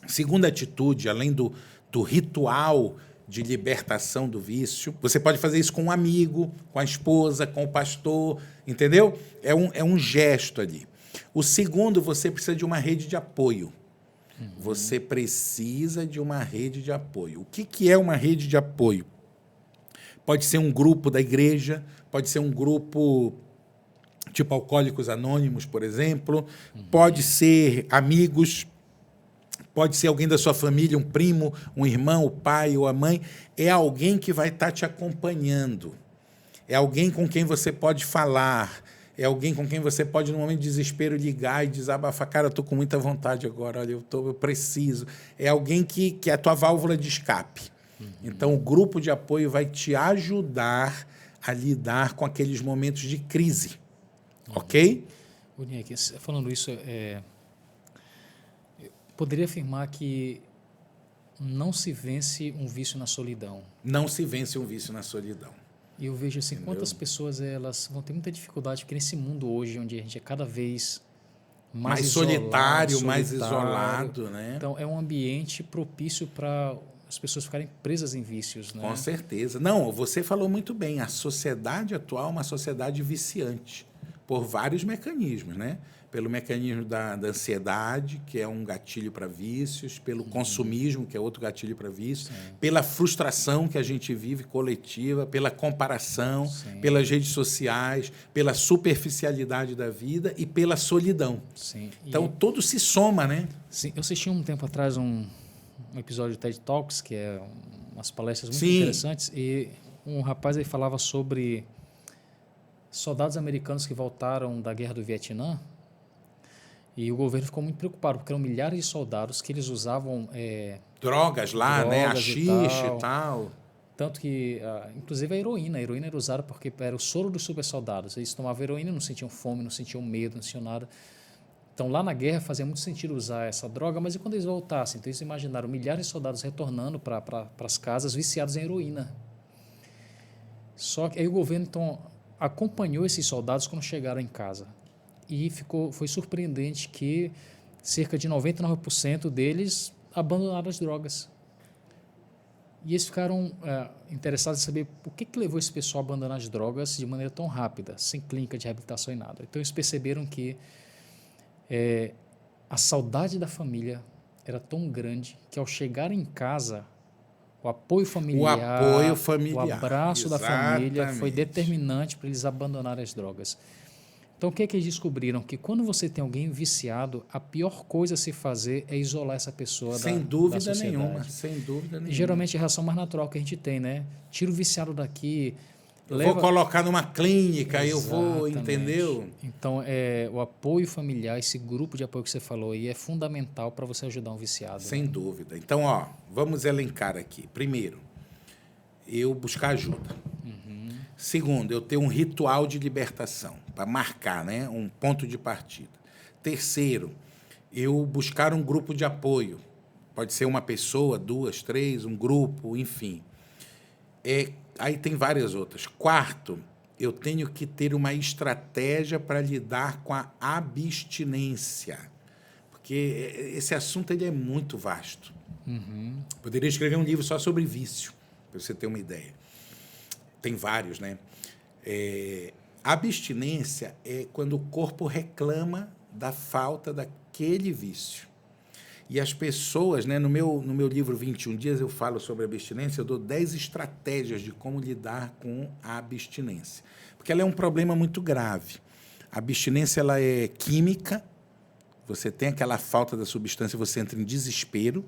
Segunda atitude, além do ritual de libertação do vício, você pode fazer isso com um amigo, com a esposa, com o pastor, entendeu? É um gesto ali. O segundo, você precisa de uma rede de apoio. Você precisa de uma rede de apoio. O que é uma rede de apoio? Pode ser um grupo da igreja, pode ser um grupo tipo Alcoólicos Anônimos, por exemplo, pode ser amigos, pode ser alguém da sua família, um primo, um irmão, o pai ou a mãe, é alguém que vai estar te acompanhando. É alguém com quem você pode falar, é alguém com quem você pode, no momento de desespero, ligar e desabafar. Cara, eu estou com muita vontade agora, olha, eu preciso. É alguém que é a tua válvula de escape. Então, o grupo de apoio vai te ajudar a lidar com aqueles momentos de crise. Ok? Unique, falando isso, poderia afirmar que não se vence um vício na solidão. Não se vence um vício na solidão. E eu vejo assim, quantas pessoas elas vão ter muita dificuldade, porque nesse mundo hoje, onde a gente é cada vez mais solitário, mais isolado, né? Então, é um ambiente propício para as pessoas ficarem presas em vícios, né? Com certeza. Não, você falou muito bem. A sociedade atual é uma sociedade viciante por vários mecanismos, né? Pelo mecanismo da ansiedade, que é um gatilho para vícios, pelo consumismo, que é outro gatilho para vícios, pela frustração que a gente vive coletiva, pela comparação, pelas redes sociais, pela superficialidade da vida e pela solidão. Sim. Então, tudo se soma, né? Sim. Eu assisti um tempo atrás um episódio do TED Talks, que é umas palestras muito interessantes, e um rapaz aí falava sobre soldados americanos que voltaram da guerra do Vietnã, e o governo ficou muito preocupado, porque eram milhares de soldados que eles usavam drogas lá, né? Haxixe e tal. Tanto que, inclusive, a heroína era usada porque era o soro dos super soldados. Eles tomavam heroína, não sentiam fome, não sentiam medo, não sentiam nada. Então, lá na guerra fazia muito sentido usar essa droga, mas e quando eles voltassem? Então, eles imaginaram milhares de soldados retornando para as casas viciados em heroína. Só que aí o governo, então, acompanhou esses soldados quando chegaram em casa. E foi surpreendente que cerca de 99% deles abandonaram as drogas. E eles ficaram interessados em saber por que levou esse pessoal a abandonar as drogas de maneira tão rápida, sem clínica de reabilitação e nada. Então, eles perceberam que a saudade da família era tão grande que, ao chegar em casa, o apoio familiar, o abraço da família foi determinante para eles abandonarem as drogas. Então, o que é que eles descobriram? Que quando você tem alguém viciado, a pior coisa a se fazer é isolar essa pessoa da sociedade. Sem dúvida nenhuma. E, geralmente, é a reação mais natural que a gente tem, né? Tira o viciado daqui... Vou colocar numa clínica, eu vou, entendeu? Então, o apoio familiar, esse grupo de apoio que você falou aí, é fundamental para você ajudar um viciado. Sem dúvida. Então, vamos elencar aqui. Primeiro, eu buscar ajuda. Segundo, eu ter um ritual de libertação, para marcar, né, um ponto de partida. Terceiro, eu buscar um grupo de apoio. Pode ser uma pessoa, 2, 3, um grupo, enfim. Aí tem várias outras. Quarto, eu tenho que ter uma estratégia para lidar com a abstinência. Porque esse assunto ele é muito vasto. Poderia escrever um livro só sobre vício, para você ter uma ideia. Tem vários, né? Abstinência é quando o corpo reclama da falta daquele vício. E as pessoas, né, no meu livro 21 Dias, eu falo sobre abstinência, eu dou 10 estratégias de como lidar com a abstinência. Porque ela é um problema muito grave. A abstinência ela é química, você tem aquela falta da substância, você entra em desespero,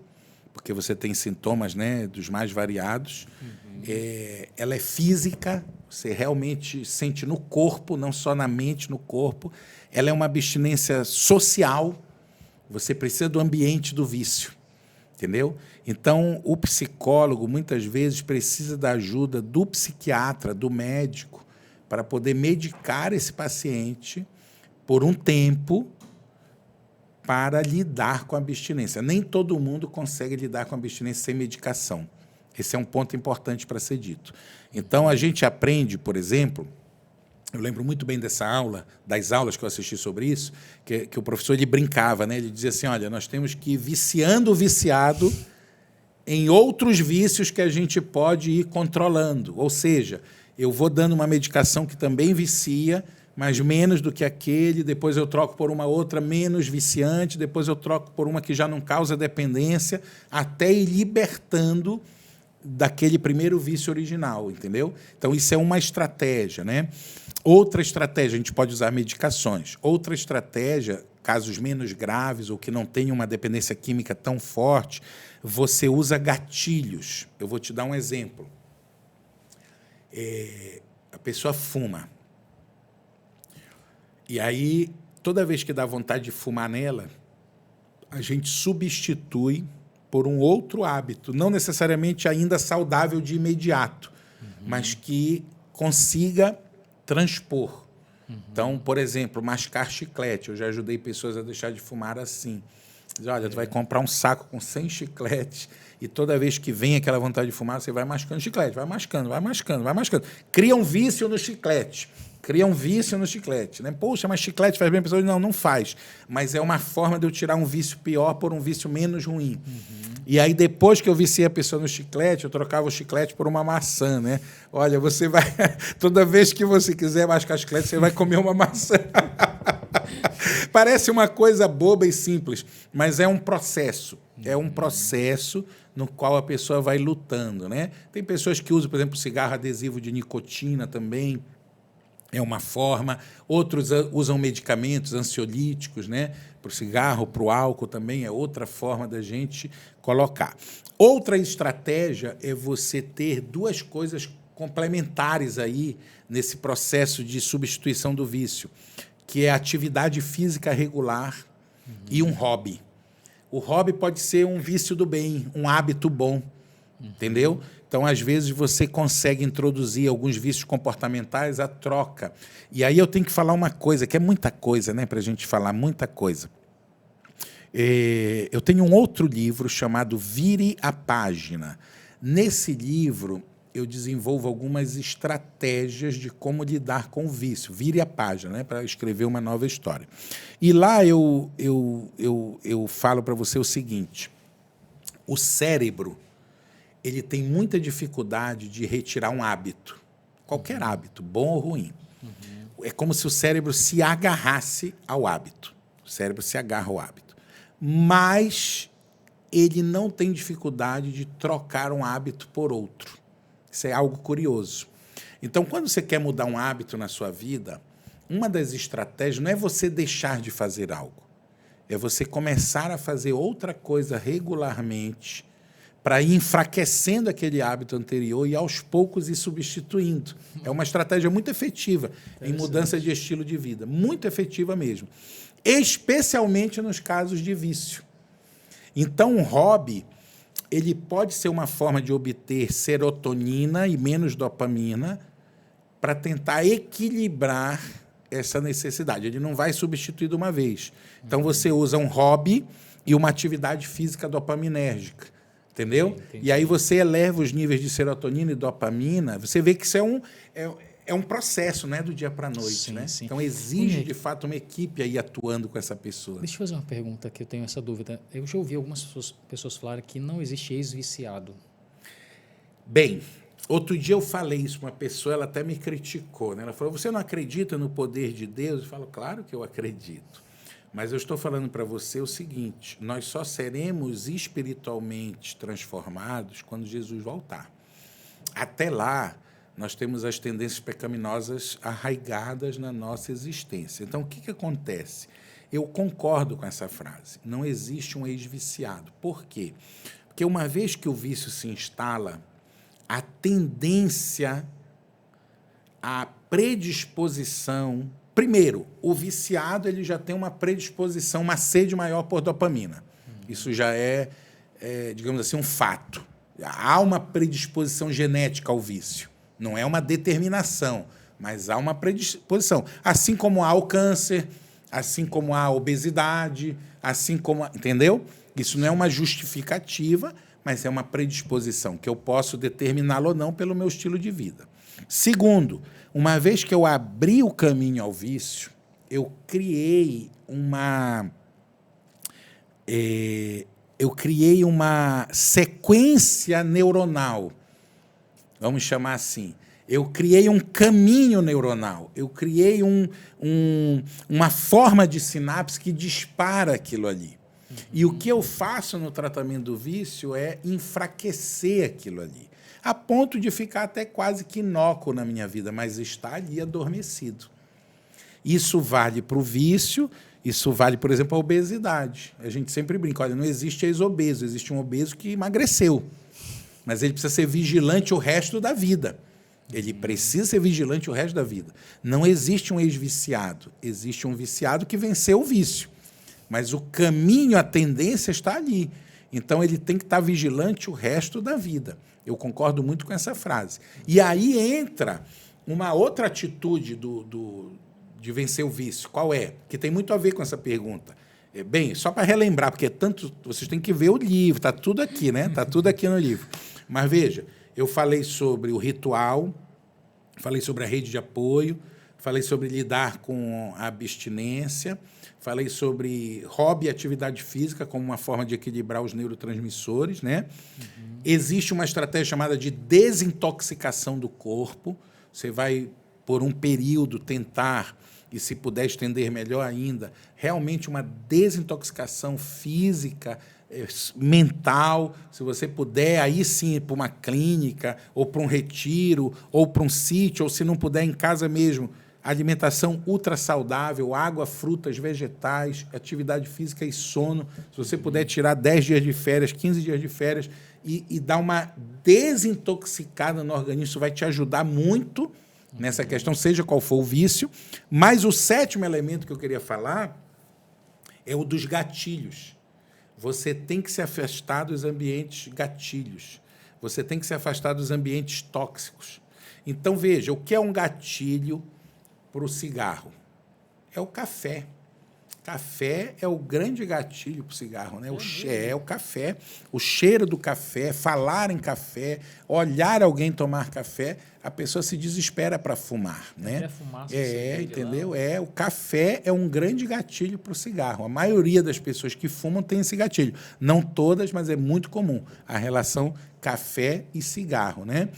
porque você tem sintomas, né, dos mais variados. Ela é física, você realmente sente no corpo, não só na mente, no corpo. Ela é uma abstinência social, você precisa do ambiente do vício, entendeu? Então, o psicólogo, muitas vezes, precisa da ajuda do psiquiatra, do médico, para poder medicar esse paciente por um tempo para lidar com a abstinência. Nem todo mundo consegue lidar com a abstinência sem medicação. Esse é um ponto importante para ser dito. Então, a gente aprende, por exemplo... Eu lembro muito bem dessa aula, das aulas que eu assisti sobre isso, que o professor ele brincava, né? Ele dizia assim, olha, nós temos que ir viciando o viciado em outros vícios que a gente pode ir controlando. Ou seja, eu vou dando uma medicação que também vicia, mas menos do que aquele, depois eu troco por uma outra menos viciante, depois eu troco por uma que já não causa dependência, até ir libertando daquele primeiro vício original, entendeu? Então, isso é uma estratégia, né? Outra estratégia, a gente pode usar medicações. Outra estratégia, casos menos graves ou que não têm uma dependência química tão forte, você usa gatilhos. Eu vou te dar um exemplo. A pessoa fuma. E aí, toda vez que dá vontade de fumar nela, a gente substitui por um outro hábito, não necessariamente ainda saudável de imediato, mas que consiga transpor. Então, por exemplo, mascar chiclete. Eu já ajudei pessoas a deixar de fumar assim. Diz, olha, tu vai comprar um saco com 100 chicletes e toda vez que vem aquela vontade de fumar, você vai mascando chiclete, vai mascando, vai mascando, vai mascando. Cria um vício no chiclete. Cria um vício no chiclete. Né? Poxa, mas chiclete faz bem a pessoa? Não, não faz. Mas é uma forma de eu tirar um vício pior por um vício menos ruim. E aí, depois que eu viciei a pessoa no chiclete, eu trocava o chiclete por uma maçã, né? Olha, você vai... Toda vez que você quiser mascar chiclete, você vai comer uma maçã. Parece uma coisa boba e simples, mas é um processo. É um processo no qual a pessoa vai lutando, né? Tem pessoas que usam, por exemplo, cigarro adesivo de nicotina também, é uma forma. Outros usam medicamentos ansiolíticos, né? Para o cigarro, para o álcool também é outra forma da gente colocar. Outra estratégia é você ter duas coisas complementares aí nesse processo de substituição do vício, que é a atividade física regular e um hobby. O hobby pode ser um vício do bem, um hábito bom, entendeu? Então, às vezes, você consegue introduzir alguns vícios comportamentais à troca. E aí eu tenho que falar uma coisa, que é muita coisa, né, para a gente falar, muita coisa. Eu tenho um outro livro chamado Vire a Página. Nesse livro, eu desenvolvo algumas estratégias de como lidar com o vício. Vire a página, né, para escrever uma nova história. E lá eu falo para você o seguinte: o cérebro ele tem muita dificuldade de retirar um hábito, qualquer hábito, bom ou ruim. É como se o cérebro se agarrasse ao hábito. O cérebro se agarra ao hábito. Mas ele não tem dificuldade de trocar um hábito por outro. Isso é algo curioso. Então, quando você quer mudar um hábito na sua vida, uma das estratégias não é você deixar de fazer algo, é você começar a fazer outra coisa regularmente para ir enfraquecendo aquele hábito anterior e, aos poucos, ir substituindo. É uma estratégia muito efetiva em mudança de estilo de vida. Muito efetiva mesmo. Especialmente nos casos de vício. Então, um hobby ele pode ser uma forma de obter serotonina e menos dopamina para tentar equilibrar essa necessidade. Ele não vai substituir de uma vez. Então, você usa um hobby e uma atividade física dopaminérgica. Entendeu? E aí você eleva os níveis de serotonina e dopamina. Você vê que isso é um processo, não é do dia para a noite. Sim, né? sim. Então, exige, de fato, uma equipe aí atuando com essa pessoa. Deixa eu fazer uma pergunta, que eu tenho essa dúvida. Eu já ouvi algumas pessoas falarem que não existe ex-viciado. Bem, outro dia eu falei isso para uma pessoa, ela até me criticou. Né? Ela falou, você não acredita no poder de Deus? Eu falo, claro que eu acredito. Mas eu estou falando para você o seguinte, nós só seremos espiritualmente transformados quando Jesus voltar. Até lá, nós temos as tendências pecaminosas arraigadas na nossa existência. Então, o que acontece? Eu concordo com essa frase. Não existe um ex-viciado. Por quê? Porque uma vez que o vício se instala, a tendência, a predisposição... Primeiro, o viciado ele já tem uma predisposição, uma sede maior por dopamina. Isso já é, digamos assim, um fato. Há uma predisposição genética ao vício. Não é uma determinação, mas há uma predisposição. Assim como há o câncer, assim como há a obesidade, assim como... Entendeu? Isso não é uma justificativa, mas é uma predisposição, que eu posso determiná-la ou não pelo meu estilo de vida. Segundo, uma vez que eu abri o caminho ao vício, eu criei uma sequência neuronal, vamos chamar assim. Eu criei um caminho neuronal, eu criei uma forma de sinapse que dispara aquilo ali. E o que eu faço no tratamento do vício é enfraquecer aquilo ali, a ponto de ficar até quase que inócuo na minha vida, mas está ali adormecido. Isso vale para o vício Isso vale, por exemplo, a obesidade. A gente sempre brinca, olha, não existe ex-obeso, existe um obeso que emagreceu, mas ele precisa ser vigilante o resto da vida. Ele precisa ser vigilante o resto da vida. Não existe um ex-viciado, existe um viciado que venceu o vício, mas o caminho, a tendência está ali. Então, ele tem que estar vigilante o resto da vida. Eu concordo muito com essa frase. E aí entra uma outra atitude de vencer o vício. Qual é? Que tem muito a ver com essa pergunta. Bem, só para relembrar, porque tanto vocês têm que ver o livro, está tudo aqui, né? Está tudo aqui no livro. Mas veja, eu falei sobre o ritual, falei sobre a rede de apoio, falei sobre lidar com a abstinência, falei sobre hobby e atividade física como uma forma de equilibrar os neurotransmissores, né? Existe uma estratégia chamada de desintoxicação do corpo. Você vai, por um período, tentar, e se puder estender melhor ainda, realmente uma desintoxicação física, mental. Se você puder, aí sim, para uma clínica, ou para um retiro, ou para um sítio, ou se não puder, em casa mesmo, alimentação ultra saudável, água, frutas, vegetais, atividade física e sono. Se você puder tirar 10 dias de férias, 15 dias de férias e dar uma desintoxicada no organismo, isso vai te ajudar muito nessa questão, seja qual for o vício. Mas o sétimo elemento que eu queria falar é o dos gatilhos. Você tem que se afastar dos ambientes gatilhos. Você tem que se afastar dos ambientes tóxicos. Então, veja, o que é um gatilho para o cigarro? É o café. Café é o grande gatilho para o cigarro, né? O café, o cheiro do café, falar em café, olhar alguém tomar café, a pessoa se desespera para fumar, né? Entendeu? O café é um grande gatilho para o cigarro. A maioria das pessoas que fumam tem esse gatilho. Não todas, mas é muito comum a relação café e cigarro, né?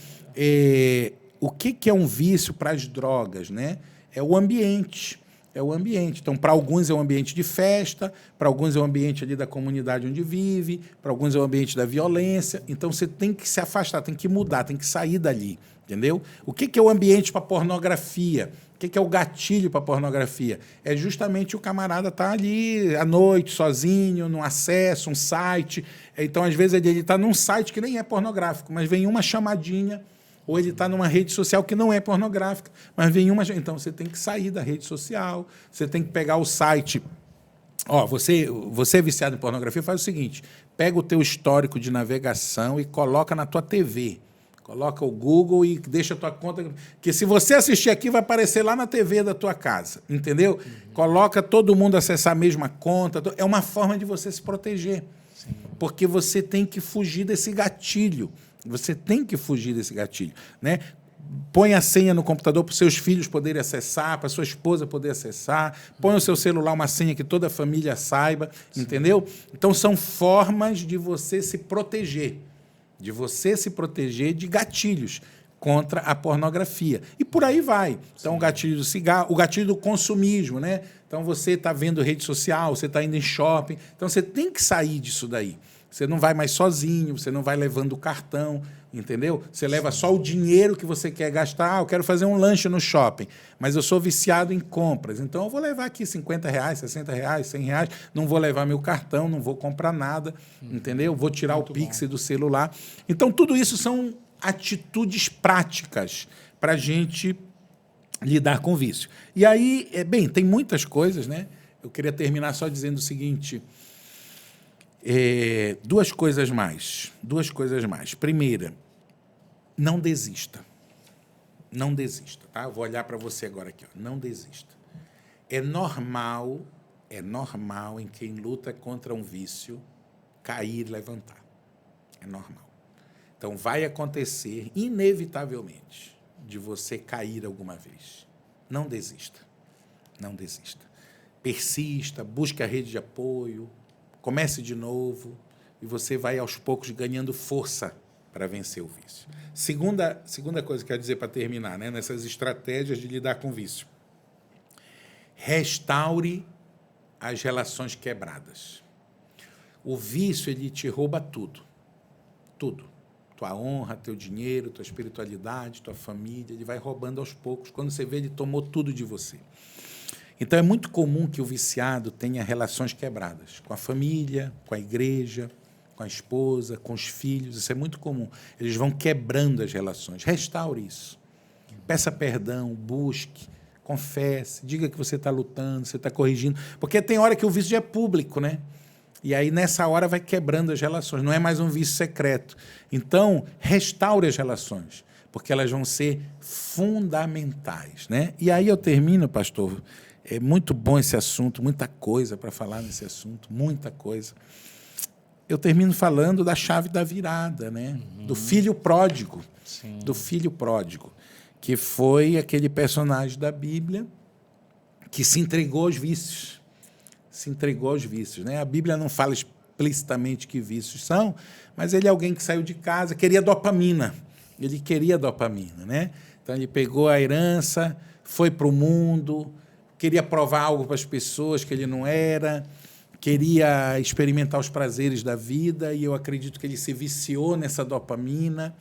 O que é um vício para as drogas, né? É o ambiente. É o ambiente. Então, para alguns é um ambiente de festa, para alguns é um ambiente ali da comunidade onde vive, para alguns é um ambiente da violência. Então, você tem que se afastar, tem que mudar, tem que sair dali, entendeu? O que é o ambiente para pornografia? O que é o gatilho para pornografia? É justamente o camarada estar ali à noite, sozinho, num acesso, um site. Então, às vezes, ele está num site que nem é pornográfico, mas vem uma chamadinha, ou ele está numa rede social que não é pornográfica, mas vem uma... Então, você tem que sair da rede social, você tem que pegar o site... Você é viciado em pornografia, faz o seguinte, pega o teu histórico de navegação e coloca na tua TV. Coloca o Google e deixa a tua conta... Que se você assistir aqui, vai aparecer lá na TV da tua casa, entendeu? Coloca todo mundo acessar a mesma conta. É uma forma de você se proteger. Sim. Porque você tem que fugir desse gatilho. Você tem que fugir desse gatilho, né? Põe a senha no computador para os seus filhos poderem acessar, para a sua esposa poder acessar. Põe no seu celular uma senha que toda a família saiba, sim, entendeu? Então, são formas de você se proteger, de gatilhos contra a pornografia. E por aí vai. Então, sim, o gatilho do cigarro, o gatilho do consumismo, né? Então, você está vendo rede social, você está indo em shopping. Então, você tem que sair disso daí. Você não vai mais sozinho, você não vai levando o cartão, entendeu? Você leva só o dinheiro que você quer gastar. Eu quero fazer um lanche no shopping, mas eu sou viciado em compras. Então, eu vou levar aqui R$50, R$60, R$100, não vou levar meu cartão, não vou comprar nada, entendeu? Vou tirar muito o Pix do celular. Então, tudo isso são atitudes práticas para a gente lidar com o vício. E aí, bem, tem muitas coisas, né? Eu queria terminar só dizendo o seguinte... Duas coisas mais. Primeira, não desista. Não desista, tá? Eu vou olhar para você agora aqui. Não desista. É normal em quem luta contra um vício cair e levantar. É normal. Então, vai acontecer, inevitavelmente, de você cair alguma vez. Não desista. Não desista. Persista, busque a rede de apoio, comece de novo e você vai, aos poucos, ganhando força para vencer o vício. Segunda coisa que eu quero dizer para terminar, né, nessas estratégias de lidar com o vício. Restaure as relações quebradas. O vício, ele te rouba tudo. Tudo. Tua honra, teu dinheiro, tua espiritualidade, tua família. Ele vai roubando aos poucos. Quando você vê, ele tomou tudo de você. Então, é muito comum que o viciado tenha relações quebradas com a família, com a igreja, com a esposa, com os filhos. Isso é muito comum. Eles vão quebrando as relações. Restaure isso. Peça perdão, busque, confesse, diga que você está lutando, você está corrigindo. Porque tem hora que o vício já é público, né? E aí, nessa hora, vai quebrando as relações. Não é mais um vício secreto. Então, restaure as relações, porque elas vão ser fundamentais, né? E aí eu termino, pastor. É muito bom esse assunto, muita coisa para falar nesse assunto, muita coisa. Eu termino falando da chave da virada, né? Do filho pródigo. Sim. Do filho pródigo, que foi aquele personagem da Bíblia que se entregou aos vícios. Se entregou aos vícios, né? A Bíblia não fala explicitamente que vícios são, mas ele é alguém que saiu de casa, queria dopamina. Ele queria dopamina, né? Então, ele pegou a herança, foi para o mundo, queria provar algo para as pessoas que ele não era, queria experimentar os prazeres da vida, e eu acredito que ele se viciou nessa dopamina,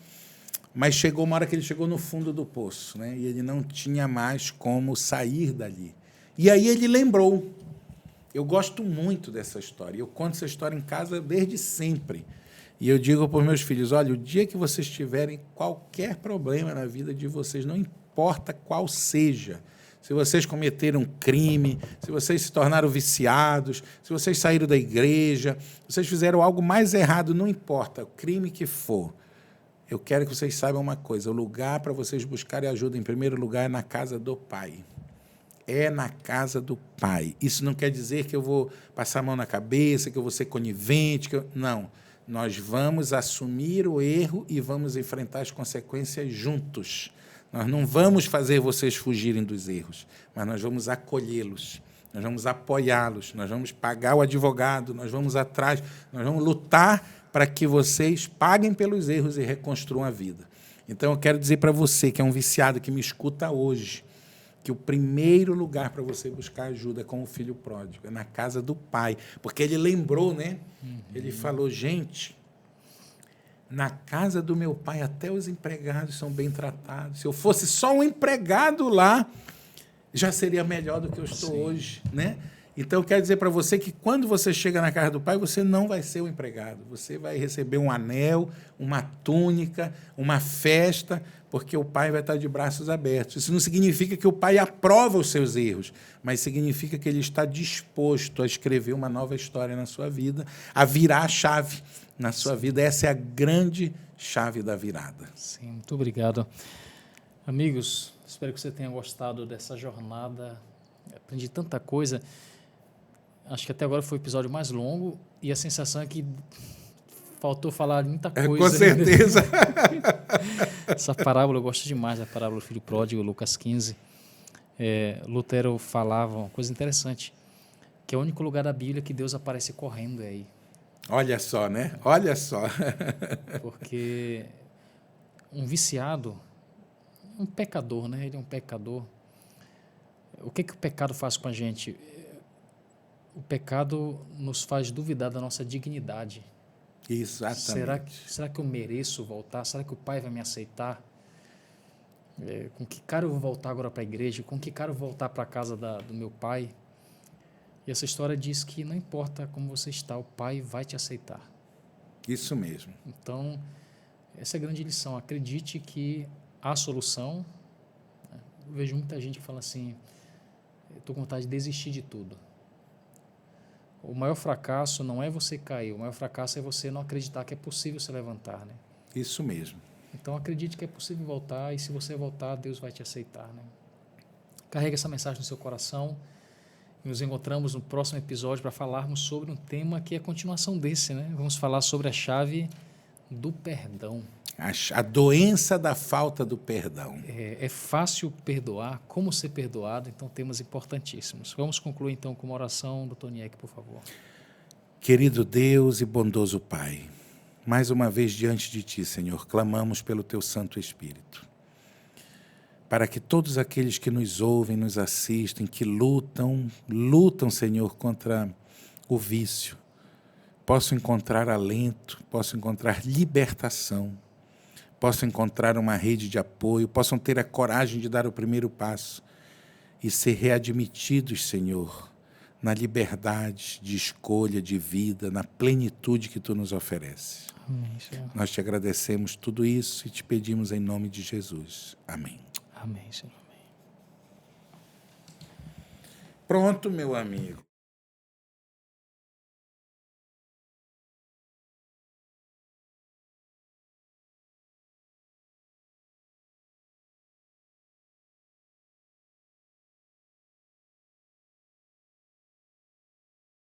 mas chegou uma hora que ele chegou no fundo do poço, né? E ele não tinha mais como sair dali. E aí ele lembrou. Eu gosto muito dessa história. Eu conto essa história em casa desde sempre. E eu digo para os meus filhos, olha, o dia que vocês tiverem qualquer problema na vida de vocês, não importa qual seja, se vocês cometeram um crime, se vocês se tornaram viciados, se vocês saíram da igreja, se vocês fizeram algo mais errado, não importa, o crime que for, eu quero que vocês saibam uma coisa, o lugar para vocês buscarem ajuda, em primeiro lugar, é na casa do Pai. É na casa do Pai. Isso não quer dizer que eu vou passar a mão na cabeça, que eu vou ser conivente, não. Nós vamos assumir o erro e vamos enfrentar as consequências juntos. Nós não vamos fazer vocês fugirem dos erros, mas nós vamos acolhê-los, nós vamos apoiá-los, nós vamos pagar o advogado, nós vamos atrás, nós vamos lutar para que vocês paguem pelos erros e reconstruam a vida. Então, eu quero dizer para você, que é um viciado que me escuta hoje, que o primeiro lugar para você buscar ajuda é com o filho pródigo, é na casa do pai. Porque ele lembrou, né? Ele falou, gente, na casa do meu pai até os empregados são bem tratados. Se eu fosse só um empregado lá, já seria melhor do que eu estou hoje, né? Então, eu quero dizer para você que quando você chega na casa do pai, você não vai ser um empregado. Você vai receber um anel, uma túnica, uma festa, porque o pai vai estar de braços abertos. Isso não significa que o pai aprova os seus erros, mas significa que ele está disposto a escrever uma nova história na sua vida, a virar a chave na sua vida. Essa é a grande chave da virada. Sim, muito obrigado. Amigos, espero que você tenha gostado dessa jornada. Aprendi tanta coisa. Acho que até agora foi o episódio mais longo e a sensação é que faltou falar muita coisa. Com certeza. Essa parábola, eu gosto demais da parábola do filho pródigo, Lucas 15. Lutero falava uma coisa interessante, que é o único lugar da Bíblia que Deus aparece correndo aí. Olha só, né? Olha só. Porque um viciado, um pecador, né? Ele é um pecador. O que o pecado faz com a gente? O pecado nos faz duvidar da nossa dignidade. Exatamente. Será que eu mereço voltar? Será que o pai vai me aceitar? Com que cara eu vou voltar agora para a igreja? Com que cara eu vou voltar para a casa do meu pai? E essa história diz que não importa como você está, o pai vai te aceitar. Isso mesmo. Então, essa é a grande lição. Acredite que há solução. Eu vejo muita gente que fala assim, estou com vontade de desistir de tudo. O maior fracasso não é você cair, o maior fracasso é você não acreditar que é possível se levantar, né? Isso mesmo. Então, acredite que é possível voltar e se você voltar, Deus vai te aceitar, né? Carregue essa mensagem no seu coração e nos encontramos no próximo episódio para falarmos sobre um tema que é a continuação desse, né? Vamos falar sobre a chave do perdão. A doença da falta do perdão. É fácil perdoar, como ser perdoado, então temas importantíssimos. Vamos concluir então com uma oração do Toniek, por favor. Querido Deus e bondoso Pai, mais uma vez diante de Ti, Senhor, clamamos pelo Teu Santo Espírito, para que todos aqueles que nos ouvem, nos assistem, que lutam, Senhor, contra o vício, possam encontrar alento, possam encontrar libertação, possam encontrar uma rede de apoio, possam ter a coragem de dar o primeiro passo e ser readmitidos, Senhor, na liberdade de escolha, de vida, na plenitude que Tu nos ofereces. Amém, Senhor. Nós te agradecemos tudo isso e te pedimos em nome de Jesus. Amém. Amém, Senhor. Pronto, meu amigo.